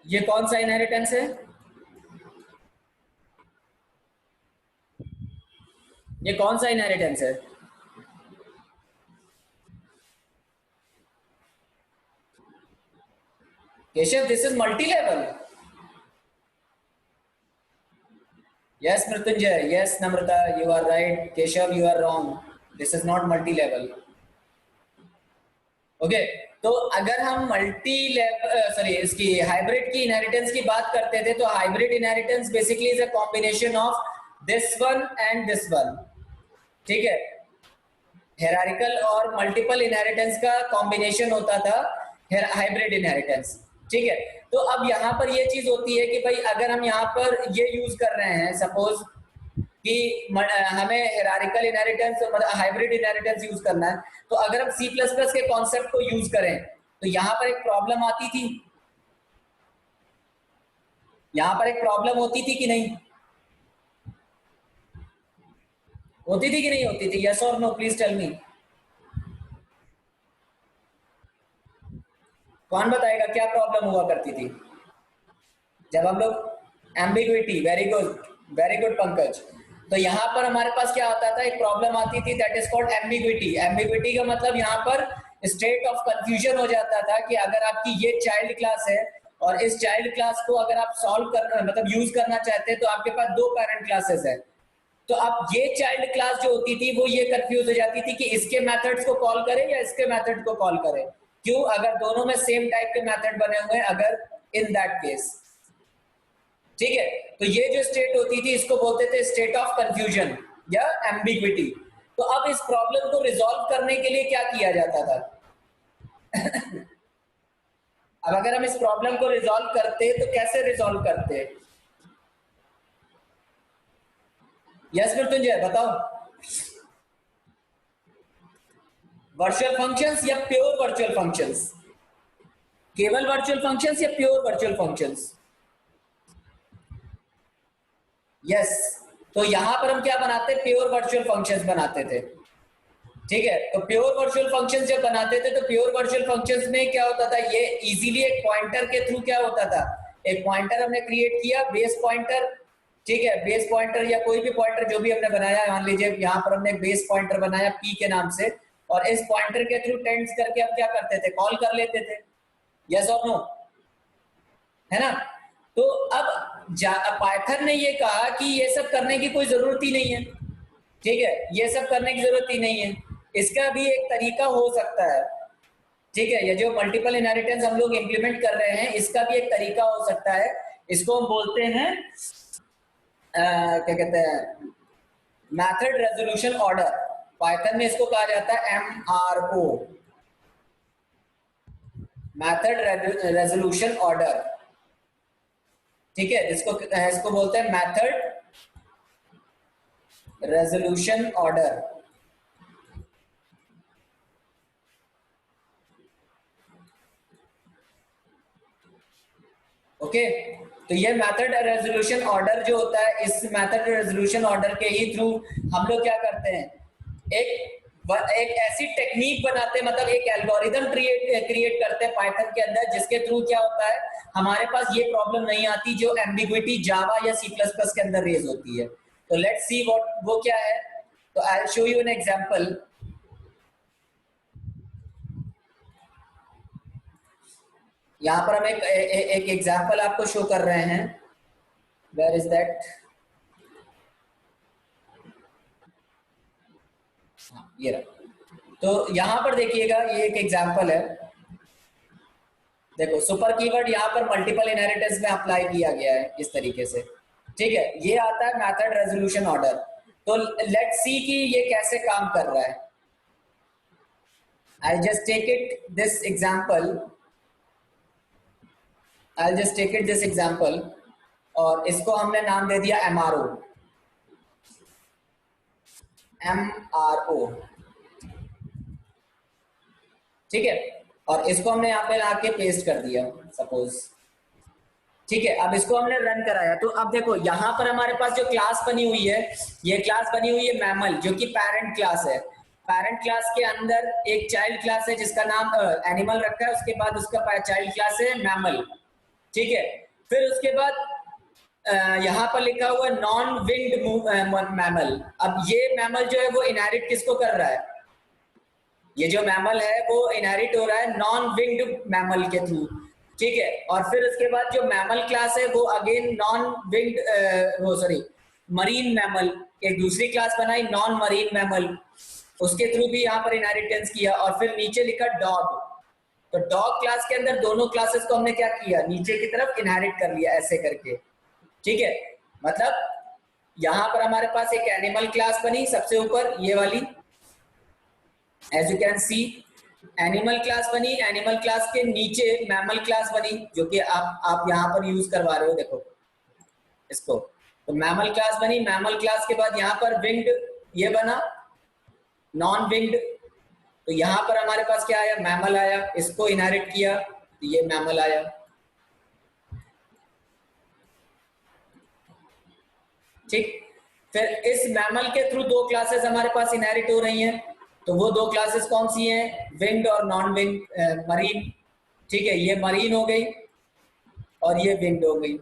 ये कौन सा इनहेरिटेंस है? ये कौन सा इनहेरिटेंस है? Keshav, this is multi level. Yes, Mrityunjay. Yes, Namrata, you are right. Keshav, you are wrong. This is not multi-level. Okay, तो अगर हम मल्टी लेवल इसकी हाइब्रिड की इनहेरिटेंस की बात करते थे तो hybrid inheritance basically is a combination of this one and this one. ठीक है, हेरारिकल और मल्टीपल इनहेरिटेंस का कॉम्बिनेशन होता था हाइब्रिड इनहेरिटेंस। ठीक है, तो अब यहाँ पर ये चीज होती है कि भाई अगर हम यहाँ पर ये यूज कर रहे हैं, सपोज कि हमें हेरारिकल इनहेरिटेंस और हाइब्रिड इनहेरिटेंस यूज करना है, तो अगर हम C++ के कॉन्सेप्ट को यूज करें तो यहाँ पर एक प्रॉब्लम आती थी, यहाँ पर एक प्रॉब्लम होती थी कि नहीं होती थी कि नहीं होती थी? यस और नो, प्लीज टेल मी। कौन बताएगा क्या प्रॉब्लम हुआ करती थी जब हम लोग एम्बिग्विटी? Very good Pankaj. तो यहाँ पर हमारे पास क्या होता था, एक प्रॉब्लम आती थी that is called ambiguity. Ambiguity का मतलब यहाँ पर स्टेट ऑफ कंफ्यूजन हो जाता था कि अगर आपकी ये चाइल्ड क्लास है और इस चाइल्ड क्लास को अगर आप सॉल्व करना मतलब यूज करना चाहते हैं तो आपके पास दो पेरेंट क्लासेस है। तो अब ये चाइल्ड क्लास जो होती थी वो ये कंफ्यूज हो जाती थी कि इसके मेथड्स को कॉल करें या इसके मेथड को कॉल करें। क्यों? अगर दोनों में सेम टाइप के मेथड बने हुए हैं, अगर इन दैट केस। ठीक है, तो ये जो स्टेट होती थी इसको बोलते थे स्टेट ऑफ कंफ्यूजन या एम्बिग्विटी। तो अब इस प्रॉब्लम को रिजॉल्व करने के लिए क्या किया जाता था? अब अगर हम इस प्रॉब्लम को रिजॉल्व करते तो कैसे रिजॉल्व करते? यस मृत्युंजय, बताओ। वर्चुअल फंक्शंस या प्योर वर्चुअल फंक्शंस? केवल वर्चुअल फंक्शंस या प्योर वर्चुअल फंक्शंस? यस, तो यहां पर हम क्या बनाते? प्योर वर्चुअल फंक्शंस बनाते थे। ठीक है, तो प्योर वर्चुअल फंक्शंस जब बनाते थे तो प्योर वर्चुअल फंक्शंस में क्या होता था, ये इजीली एक पॉइंटर के थ्रू क्या होता था, एक पॉइंटर हमने क्रिएट किया, बेस पॉइंटर। ठीक है, बेस पॉइंटर या कोई भी पॉइंटर जो भी हमने बनाया, मान लीजिए यहाँ पर हमने एक बेस पॉइंटर बनाया p के नाम से, और इस पॉइंटर के थ्रू टेंड्स करके हम क्या करते थे, कॉल कर लेते थे। यस और नो, है ना? तो अब पाइथन ने ये कहा कि ये सब करने की कोई जरूरत ही नहीं है। ठीक है, ये सब करने की जरूरत ही नहीं है, इसका भी एक तरीका हो सकता है। ठीक है, ये जो मल्टीपल इनहेरिटेंस हम लोग इंप्लीमेंट कर रहे हैं इसका भी एक तरीका हो सकता है। इसको हम बोलते हैं क्या कहते हैं, मेथड रेजोल्यूशन ऑर्डर। पाइथन में इसको कहा जाता है MRO, मेथड रेजोल्यूशन ऑर्डर। ठीक है, इसको बोलते हैं मेथड रेजोल्यूशन ऑर्डर। ओके, तो ये मेथड रेजोल्यूशन ऑर्डर जो होता है, इस मेथड रेजोल्यूशन ऑर्डर के ही थ्रू हम लोग क्या करते हैं, एक ऐसी टेक्निक बनाते हैं, मतलब एक एल्गोरिदम क्रिएट करते हैं पाइथन के अंदर, जिसके थ्रू क्या होता है, हमारे पास ये प्रॉब्लम नहीं आती जो एम्बिग्विटी जावा या C++ के अंदर रेज होती है। तो लेट्स सी वो क्या है। तो I will show you an example. यहाँ पर हम एक एग्जांपल आपको शो कर रहे हैं। Where is that? ये रहा। तो यहाँ पर देखिएगा, ये एक एग्जांपल है। देखो, सुपर कीवर्ड यहाँ पर मल्टीपल इनहेरिटेंस में अप्लाई किया गया है इस तरीके से। ठीक है, ये आता है मेथड रेजोल्यूशन ऑर्डर। तो लेट्स सी कि ये कैसे काम कर रहा है। I just take it this example. I'll just take it this example, और इसको हमने नाम दे दिया MRO, MRO, ठीक है, और इसको हमने यहाँ पे लाके पेस्ट कर दिया सपोज, ठीक है। अब इसको हमने रन कराया, तो अब देखो यहाँ पर हमारे पास जो क्लास बनी हुई है, ये क्लास बनी हुई है मैमल, जो कि पेरेंट क्लास है। पेरेंट क्लास के अंदर एक चाइल्ड क्लास है जिसका नाम एनिमल रखा है, उसके बाद उसका चाइल्ड क्लास है मैमल, ठीक है। फिर उसके बाद यहाँ पर लिखा हुआ नॉन विंग्ड मैमल। अब ये मैमल जो है वो इनहेरिट किसको कर रहा है, ये जो मैमल है वो इनहेरिट हो रहा है नॉन विंग्ड मैमल के थ्रू, ठीक है। और फिर उसके बाद जो मैमल क्लास है वो अगेन नॉन विंग्ड वो सॉरी मरीन मैमल, एक दूसरी क्लास बनाई नॉन मरीन मैमल, उसके थ्रू भी यहाँ पर इनहेरिटेंस किया। और फिर नीचे लिखा डॉग, तो डॉग क्लास के अंदर दोनों क्लासेस को हमने क्या किया, नीचे की तरफ इनहेरिट कर लिया ऐसे करके, ठीक है। मतलब यहाँ पर हमारे पास एक एनिमल क्लास बनी सबसे ऊपर ये वाली, as you can see animal class बनी, एनिमल क्लास के नीचे मैमल क्लास बनी, जो कि आप यहाँ पर यूज करवा रहे हो, देखो इसको, तो मैमल क्लास बनी। मैमल क्लास के बाद यहाँ पर विंग्ड ये बना नॉन विंग्ड, तो यहाँ पर हमारे पास क्या आया, मैमल आया, इसको इनहेरिट किया तो ये मैमल आया, ठीक। फिर इस मैमल के थ्रू दो क्लासेस हमारे पास इनहेरिट हो रही हैं, तो वो दो क्लासेस कौन सी हैं, विंग्ड और नॉन विंग मरीन, ठीक है। ये मरीन हो गई और ये विंग्ड हो गई,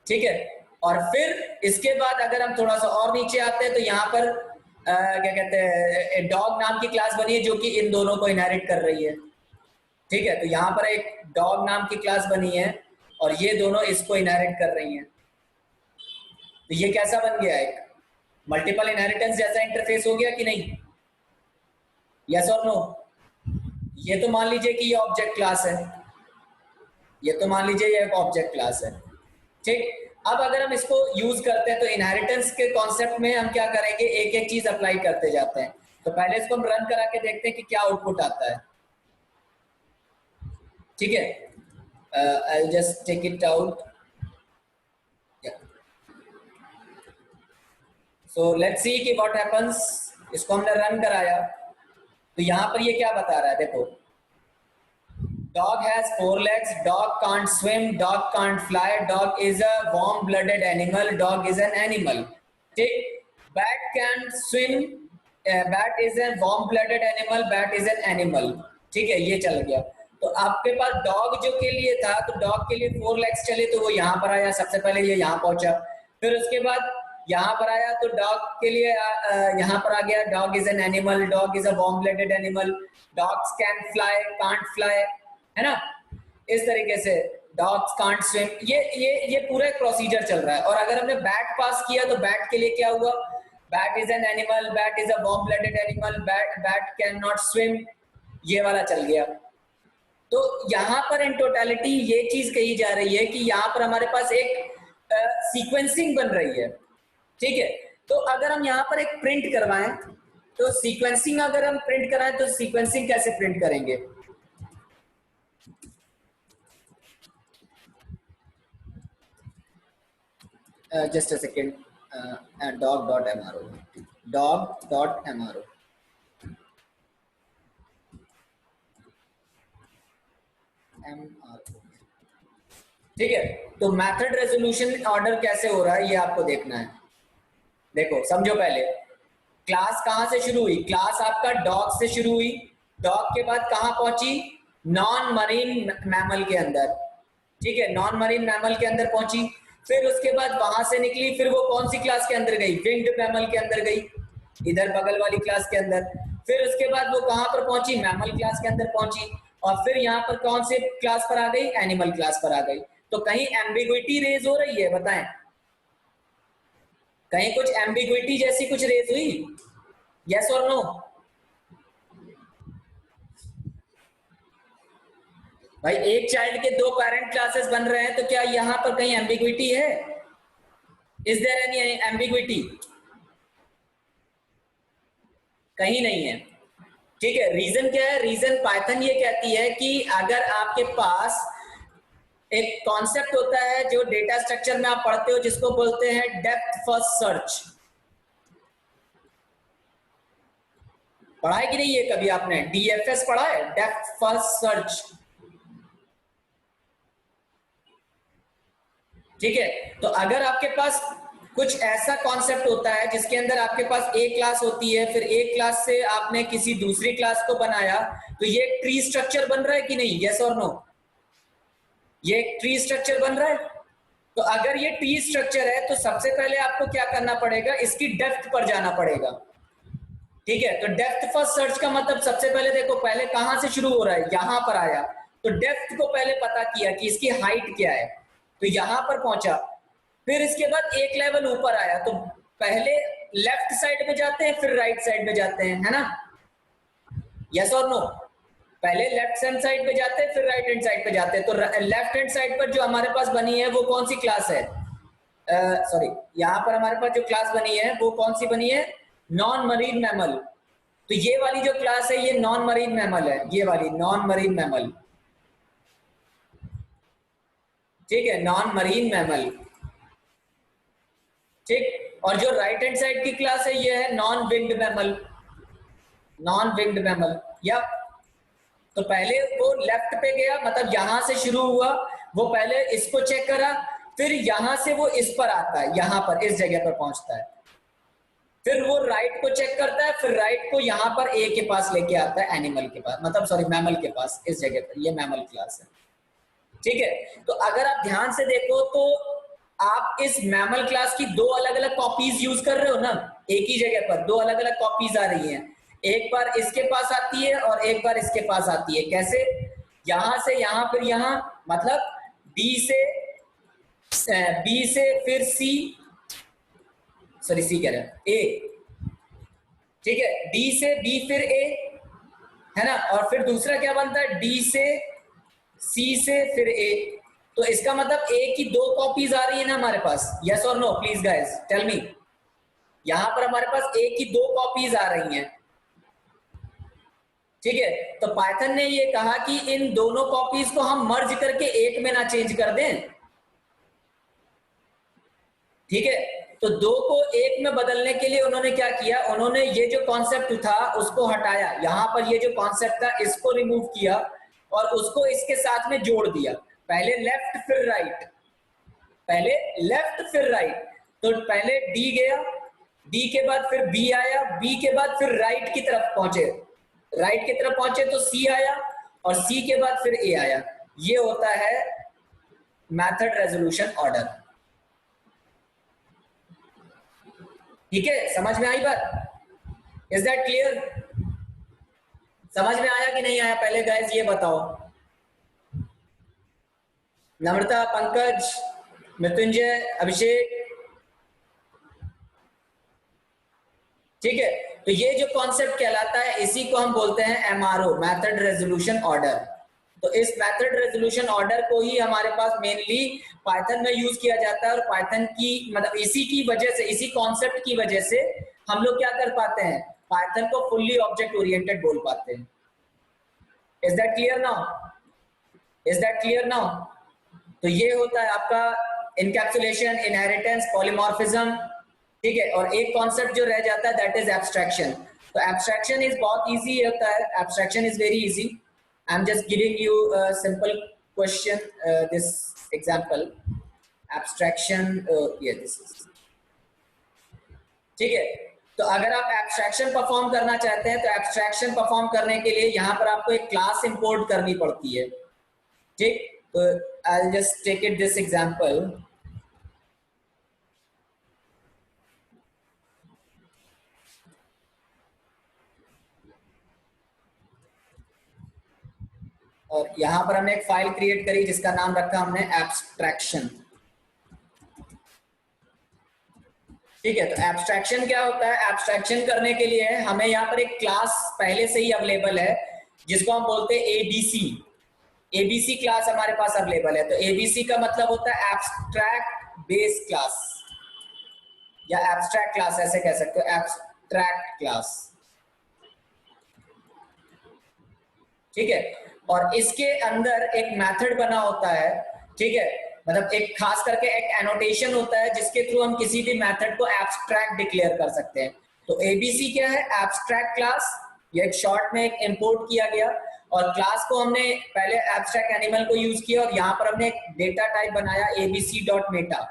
ठीक है। और फिर इसके बाद अगर हम थोड़ा सा और नीचे आते हैं तो यहाँ पर क्या कहते हैं डॉग नाम की क्लास बनी है जो कि इन दोनों को इनहेरिट कर रही है, ठीक है। तो यहाँ पर एक डॉग नाम की क्लास बनी है और ये दोनों इसको इनहेरिट कर रही हैं, तो ये कैसा बन गया, एक मल्टीपल इनहेरिटेंस जैसा इंटरफेस हो गया कि नहीं, यस और नो। ये तो मान लीजिए कि ये ऑब्जेक्ट क्लास है, ये तो मान लीजिए ये एक ऑब्जेक्ट क्लास है, ठीक। अब अगर हम इसको यूज करते हैं तो इनहेरिटेंस के कॉन्सेप्ट में हम क्या करेंगे, एक एक चीज अप्लाई करते जाते हैं। तो पहले इसको हम रन करा के देखते हैं कि क्या आउटपुट आता है, ठीक है। I just take it out, so let's see कि व्हाट हैपेंस। इसको हमने रन कराया तो यहाँ पर ये क्या बता रहा है, देखो dog has 4 legs, dog can't swim, dog can't fly, dog is a warm blooded animal, dog is an animal, ठीक। bat can swim, bat is a warm blooded animal, bat is an animal, ठीक है, ये चल गया। तो आपके पास dog जो के लिए था, तो डॉग के लिए 4 लेग्स चले तो वो यहाँ पर आया, सबसे पहले ये यहाँ पहुंचा, फिर उसके बाद यहाँ पर आया तो डॉग के लिए यहाँ पर आ गया, dog is an animal, dog is a warm blooded animal, dogs can fly can't fly, है ना, इस तरीके से डॉग्स कांट स्विम, ये पूरा एक प्रोसीजर चल रहा है। और अगर हमने बैट पास किया तो बैट के लिए क्या हुआ, bat is an animal, bat is a warm blooded animal, bat can not swim, ये वाला चल गया। तो यहाँ पर इन टोटलिटी ये चीज कही जा रही है कि यहाँ पर हमारे पास एक सीक्वेंसिंग बन रही है, ठीक है। तो अगर हम यहाँ पर एक प्रिंट करवाएं, तो सीक्वेंसिंग अगर हम प्रिंट कराएं तो सीक्वेंसिंग कैसे प्रिंट करेंगे, just a second, dog.mro, dog.mro, ठीक है। तो मेथड रेजोल्यूशन ऑर्डर कैसे हो रहा है ये आपको देखना है। देखो समझो, पहले क्लास कहां से शुरू हुई, क्लास आपका डॉग से शुरू हुई, डॉग के बाद कहां पहुंची, नॉन मरीन मैमल के अंदर, ठीक है, नॉन मरीन मैमल के अंदर पहुंची, फिर उसके बाद वहां से निकली, फिर वो कौन सी क्लास के अंदर गई, विंग्ड मैमल के अंदर गई, इधर बगल वाली क्लास के अंदर, फिर उसके बाद वो कहां पर पहुंची, मैमल क्लास के अंदर पहुंची, और फिर यहाँ पर कौन से क्लास पर आ गई, एनिमल क्लास पर आ गई। तो कहीं एम्बिग्विटी रेज हो रही है, बताएं, कहीं कुछ एम्बिग्विटी जैसी कुछ रेज हुई, यस और नो। भाई एक चाइल्ड के दो पेरेंट क्लासेस बन रहे हैं, तो क्या यहां पर कहीं एम्बिग्विटी है, इज देयर एनी एम्बिग्विटी, कहीं नहीं है, ठीक है, रीजन क्या है? रीजन पाइथन ये कहती है कि अगर आपके पास एक कॉन्सेप्ट होता है जो डेटा स्ट्रक्चर में आप पढ़ते हो जिसको बोलते हैं डेप्थ फर्स्ट सर्च, पढ़ा है कि नहीं ये कभी आपने? डीएफएस पढ़ा है, डेप्थ फर्स्ट सर्च। ठीक है, तो अगर आपके पास कुछ ऐसा कॉन्सेप्ट होता है जिसके अंदर आपके पास एक क्लास होती है, फिर एक क्लास से आपने किसी दूसरी क्लास को बनाया, तो ये एक ट्री स्ट्रक्चर बन रहा है कि नहीं? यस और नो? ये एक ट्री स्ट्रक्चर बन रहा है। तो अगर ये ट्री स्ट्रक्चर है तो सबसे पहले आपको क्या करना पड़ेगा? इसकी डेप्थ पर जाना पड़ेगा। ठीक है, तो डेप्थ फर्स्ट सर्च का मतलब सबसे पहले देखो, पहले कहां से शुरू हो रहा है? यहां पर आया, तो डेप्थ को पहले पता किया कि इसकी हाइट क्या है, तो यहां पर पहुंचा। फिर इसके बाद एक लेवल ऊपर आया, तो पहले लेफ्ट साइड में जाते हैं फिर राइट साइड में जाते हैं, है ना? यस और नो? पहले लेफ्ट हैंड साइड पे जाते हैं फिर राइट हैंड साइड पे जाते हैं। तो लेफ्ट हैंड साइड पर जो हमारे पास बनी है वो कौन सी क्लास है? सॉरी, यहाँ पर हमारे पास जो क्लास बनी है वो कौन सी बनी है? Non marine mammal. तो ये वाली जो क्लास है ये नॉन मरीन मैमल है, ये वाली नॉन मरीन मैमल। ठीक है, नॉन मरीन मैमल। ठीक, और जो राइट हैंड साइड की क्लास है ये है non winged mammal, non winged mammal. या तो पहले वो लेफ्ट पे गया, मतलब यहां से शुरू हुआ, वो पहले इसको चेक करा, फिर यहां से वो इस पर आता है, यहां पर इस जगह पर पहुंचता है, फिर वो राइट को चेक करता है, फिर राइट को यहां पर ए के पास लेके आता है, एनिमल के पास, मतलब सॉरी मैमल के पास, इस जगह पर। ये मैमल क्लास है। ठीक है, तो अगर आप ध्यान से देखो तो आप इस मैमल क्लास की दो अलग अलग कॉपीज यूज कर रहे हो ना, एक ही जगह पर दो अलग अलग कॉपीज आ रही हैं। एक बार इसके पास आती है और एक बार इसके पास आती है। कैसे? यहां से यहां फिर यहां, मतलब बी से फिर सी, सॉरी सी कह रहा है, ए। ठीक है, डी से बी फिर ए, है ना? और फिर दूसरा क्या बनता है? डी से सी से फिर ए। तो इसका मतलब ए की दो कॉपीज आ रही है ना हमारे पास। यस और no please guys tell me. यहां पर हमारे पास ए की दो कॉपीज आ रही हैं। ठीक है, तो पाइथन ने ये कहा कि इन दोनों कॉपीज को हम मर्ज करके एक में ना चेंज कर दें। ठीक है, तो दो को एक में बदलने के लिए उन्होंने क्या किया? उन्होंने ये जो कॉन्सेप्ट था उसको हटाया, यहां पर ये जो कॉन्सेप्ट था इसको रिमूव किया और उसको इसके साथ में जोड़ दिया। पहले लेफ्ट फिर राइट, पहले लेफ्ट फिर राइट। तो पहले डी गया, डी के बाद फिर बी आया, बी के बाद फिर राइट की तरफ पहुंचे, राइट की तरफ पहुंचे तो सी आया, और सी के बाद फिर ए आया। ये होता है मेथड रेजोल्यूशन ऑर्डर। ठीक है, समझ में आई बात? Is that clear? समझ में आया कि नहीं आया पहले गाइस ये बताओ। नम्रता, पंकज, मृत्युंजय, अभिषेक। ठीक है, तो ये जो कॉन्सेप्ट कहलाता है इसी को हम बोलते हैं एमआरओ, मेथड रेजोल्यूशन ऑर्डर। तो इस मेथड रेजोल्यूशन ऑर्डर को ही हमारे पास मेनली पाइथन में यूज किया जाता है, और पाइथन की मतलब इसी की वजह से, इसी कॉन्सेप्ट की वजह से हम लोग क्या कर पाते हैं? पाइथन को फुल्ली ऑब्जेक्ट ओरिएंटेड बोल पाते हैं। Is that clear now? Is that clear now? तो ये होता है आपका इनकैप्सुलेशन, इनहेरिटेंस, पॉलीमॉर्फिज्म। ठीक है, और एक कॉन्सेप्ट जो रह जाता है दैट इज एब्स्ट्रैक्शन। तो एब्स्ट्रैक्शन इज बहुत इजी होता है, abstraction is very easy. I am just giving you simple question, this example abstraction, ये दिस इज। ठीक है, तो अगर आप एब्स्ट्रैक्शन परफॉर्म करना चाहते हैं तो एब्स्ट्रैक्शन परफॉर्म करने के लिए यहां पर आपको एक क्लास इंपोर्ट करनी पड़ती है। ठीक, तो I just take it this example. और यहां पर हमने एक फाइल क्रिएट करी जिसका नाम रखा हमने एब्स्ट्रैक्शन। ठीक है, तो एब्स्ट्रैक्शन क्या होता है? एब्स्ट्रैक्शन करने के लिए हमें यहाँ पर एक क्लास पहले से ही अवेलेबल है जिसको हम बोलते हैं एबीसी। एबीसी क्लास हमारे पास अवेलेबल है। तो एबीसी का मतलब होता है एब्स्ट्रैक्ट बेस क्लास, या एब्स्ट्रैक्ट क्लास ऐसे कह सकते हो, एब्स्ट्रैक्ट क्लास। ठीक है। और इसके अंदर एक मेथड बना होता है, ठीक है, मतलब एक खास करके एक एनोटेशन होता है जिसके थ्रू हम किसी भी मेथड को एब्स्ट्रैक्ट डिक्लेयर कर सकते हैं। तो एबीसी क्या है? Abstract class. ये एक शॉर्ट में एक इंपोर्ट किया गया और क्लास को हमने पहले एब्स्ट्रैक्ट एनिमल को यूज किया और यहाँ पर हमने एक डेटा टाइप बनाया abc.meta,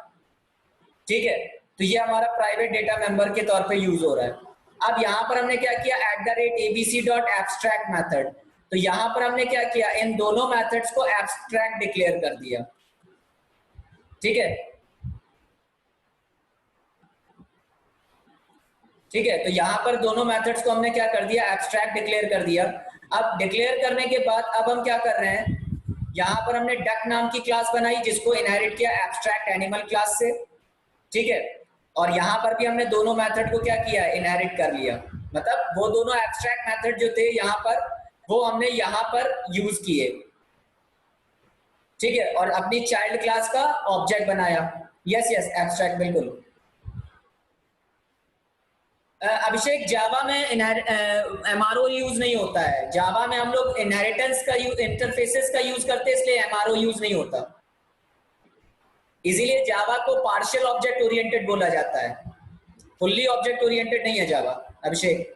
ठीक है। तो ये हमारा प्राइवेट डेटा मेंबर के तौर पे यूज हो रहा है। अब यहाँ पर हमने क्या किया, @abc.abstract मेथड। तो यहाँ पर हमने क्या किया, इन दोनों मेथड्स को एब्स्ट्रैक्ट डिक्लेयर कर दिया, ठीक है। ठीक है, तो यहाँ पर दोनों मेथड्स को हमने क्या कर दिया, एब्स्ट्रैक्ट डिक्लेयर कर दिया। अब डिक्लेयर करने के बाद अब हम क्या कर रहे हैं, यहाँ पर हमने डक नाम की क्लास बनाई जिसको इनहेरिट किया एब्स्ट्रैक्ट एनिमल क्लास से, ठीक है। और यहाँ पर भी हमने दोनों मेथड को क्या किया, इनहेरिट कर लिया। मतलब वो दोनों एब्स्ट्रैक्ट मेथड जो थे यहाँ पर, वो हमने यहाँ पर यूज किए, ठीक है। और अपनी चाइल्ड क्लास का ऑब्जेक्ट बनाया। यस यस, एब्स्ट्रैक्ट, बिल्कुल। अभिषेक, जावा में एमआरओ यूज नहीं होता है। जावा में हम लोग इनहेरिटेंस का यूज, इंटरफेसेस का यूज करते हैं, इसलिए एमआरओ यूज नहीं होता। इसीलिए जावा को पार्शियल ऑब्जेक्ट ओरिएंटेड बोला जाता है, फुल्ली ऑब्जेक्ट ओरिएंटेड नहीं है जावा, अभिषेक,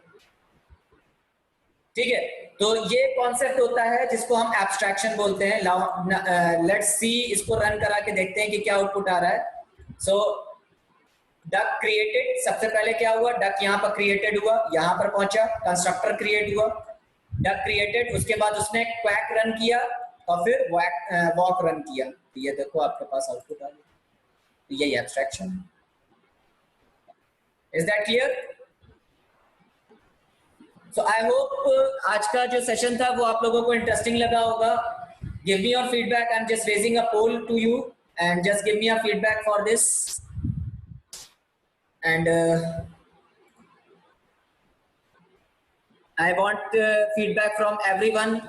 ठीक है। तो ये कॉन्सेप्ट होता है जिसको हम एब्स्ट्रैक्शन बोलते हैं। लेट्स सी, इसको रन करा के देखते हैं कि क्या आउटपुट आ रहा है। सो डक क्रिएटेड, सबसे पहले क्या हुआ, डक यहाँ पर क्रिएटेड हुआ, यहाँ पर पहुंचा, कंस्ट्रक्टर क्रिएट हुआ, डक क्रिएटेड, उसके बाद उसने क्वैक रन किया और फिर वॉक रन किया। ये देखो आपके पास आउटपुट आ गया। यही abstraction. Is that clear? So I hope आज का जो सेशन था वो आप लोगों को इंटरेस्टिंग लगा होगा। Give me your feedback. I am just raising a poll to you and just give me a feedback for this. And I want feedback from everyone.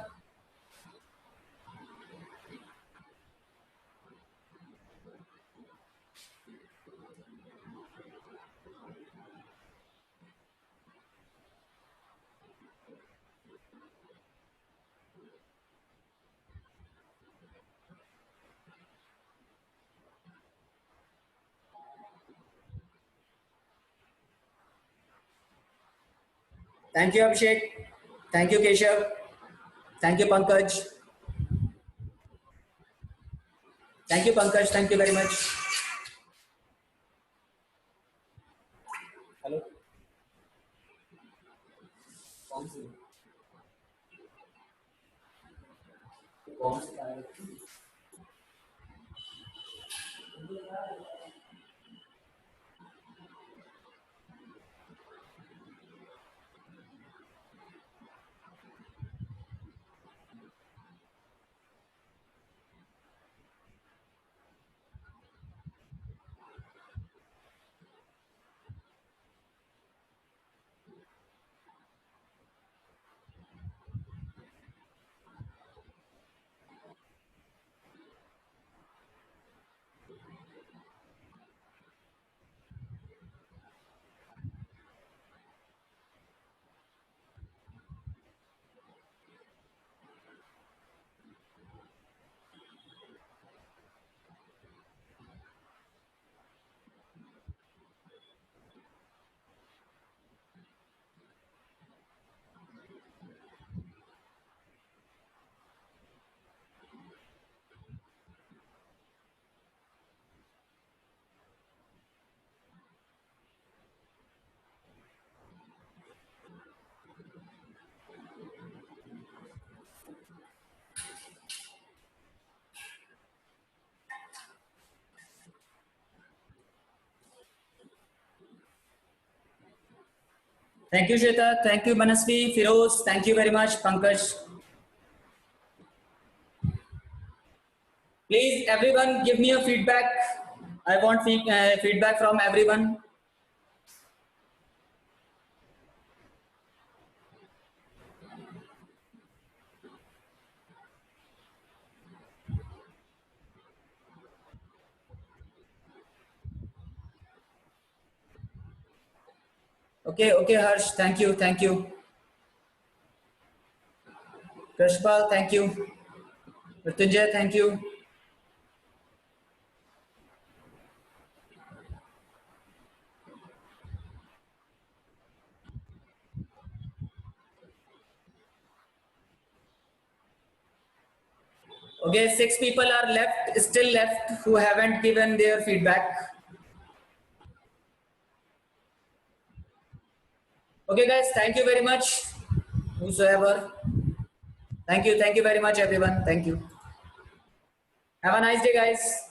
Thank you, Abhishek. Thank you, Keshav. Thank you, Pankaj. Thank you, Pankaj. Thank you very much. Hello. Thank you, Shweta. Thank you, Manasvi. Firoz. Thank you very much, Pankaj. Please, everyone, give me a feedback. I want feedback from everyone. Okay, okay, Harsh. Thank you, thank you. Krishpal, thank you. Mrityunjay, thank you. Okay, 6 people are still left, who haven't given their feedback. Okay, guys, thank you very much. Whosoever. Thank you very much, everyone. Thank you. Have a nice day, guys.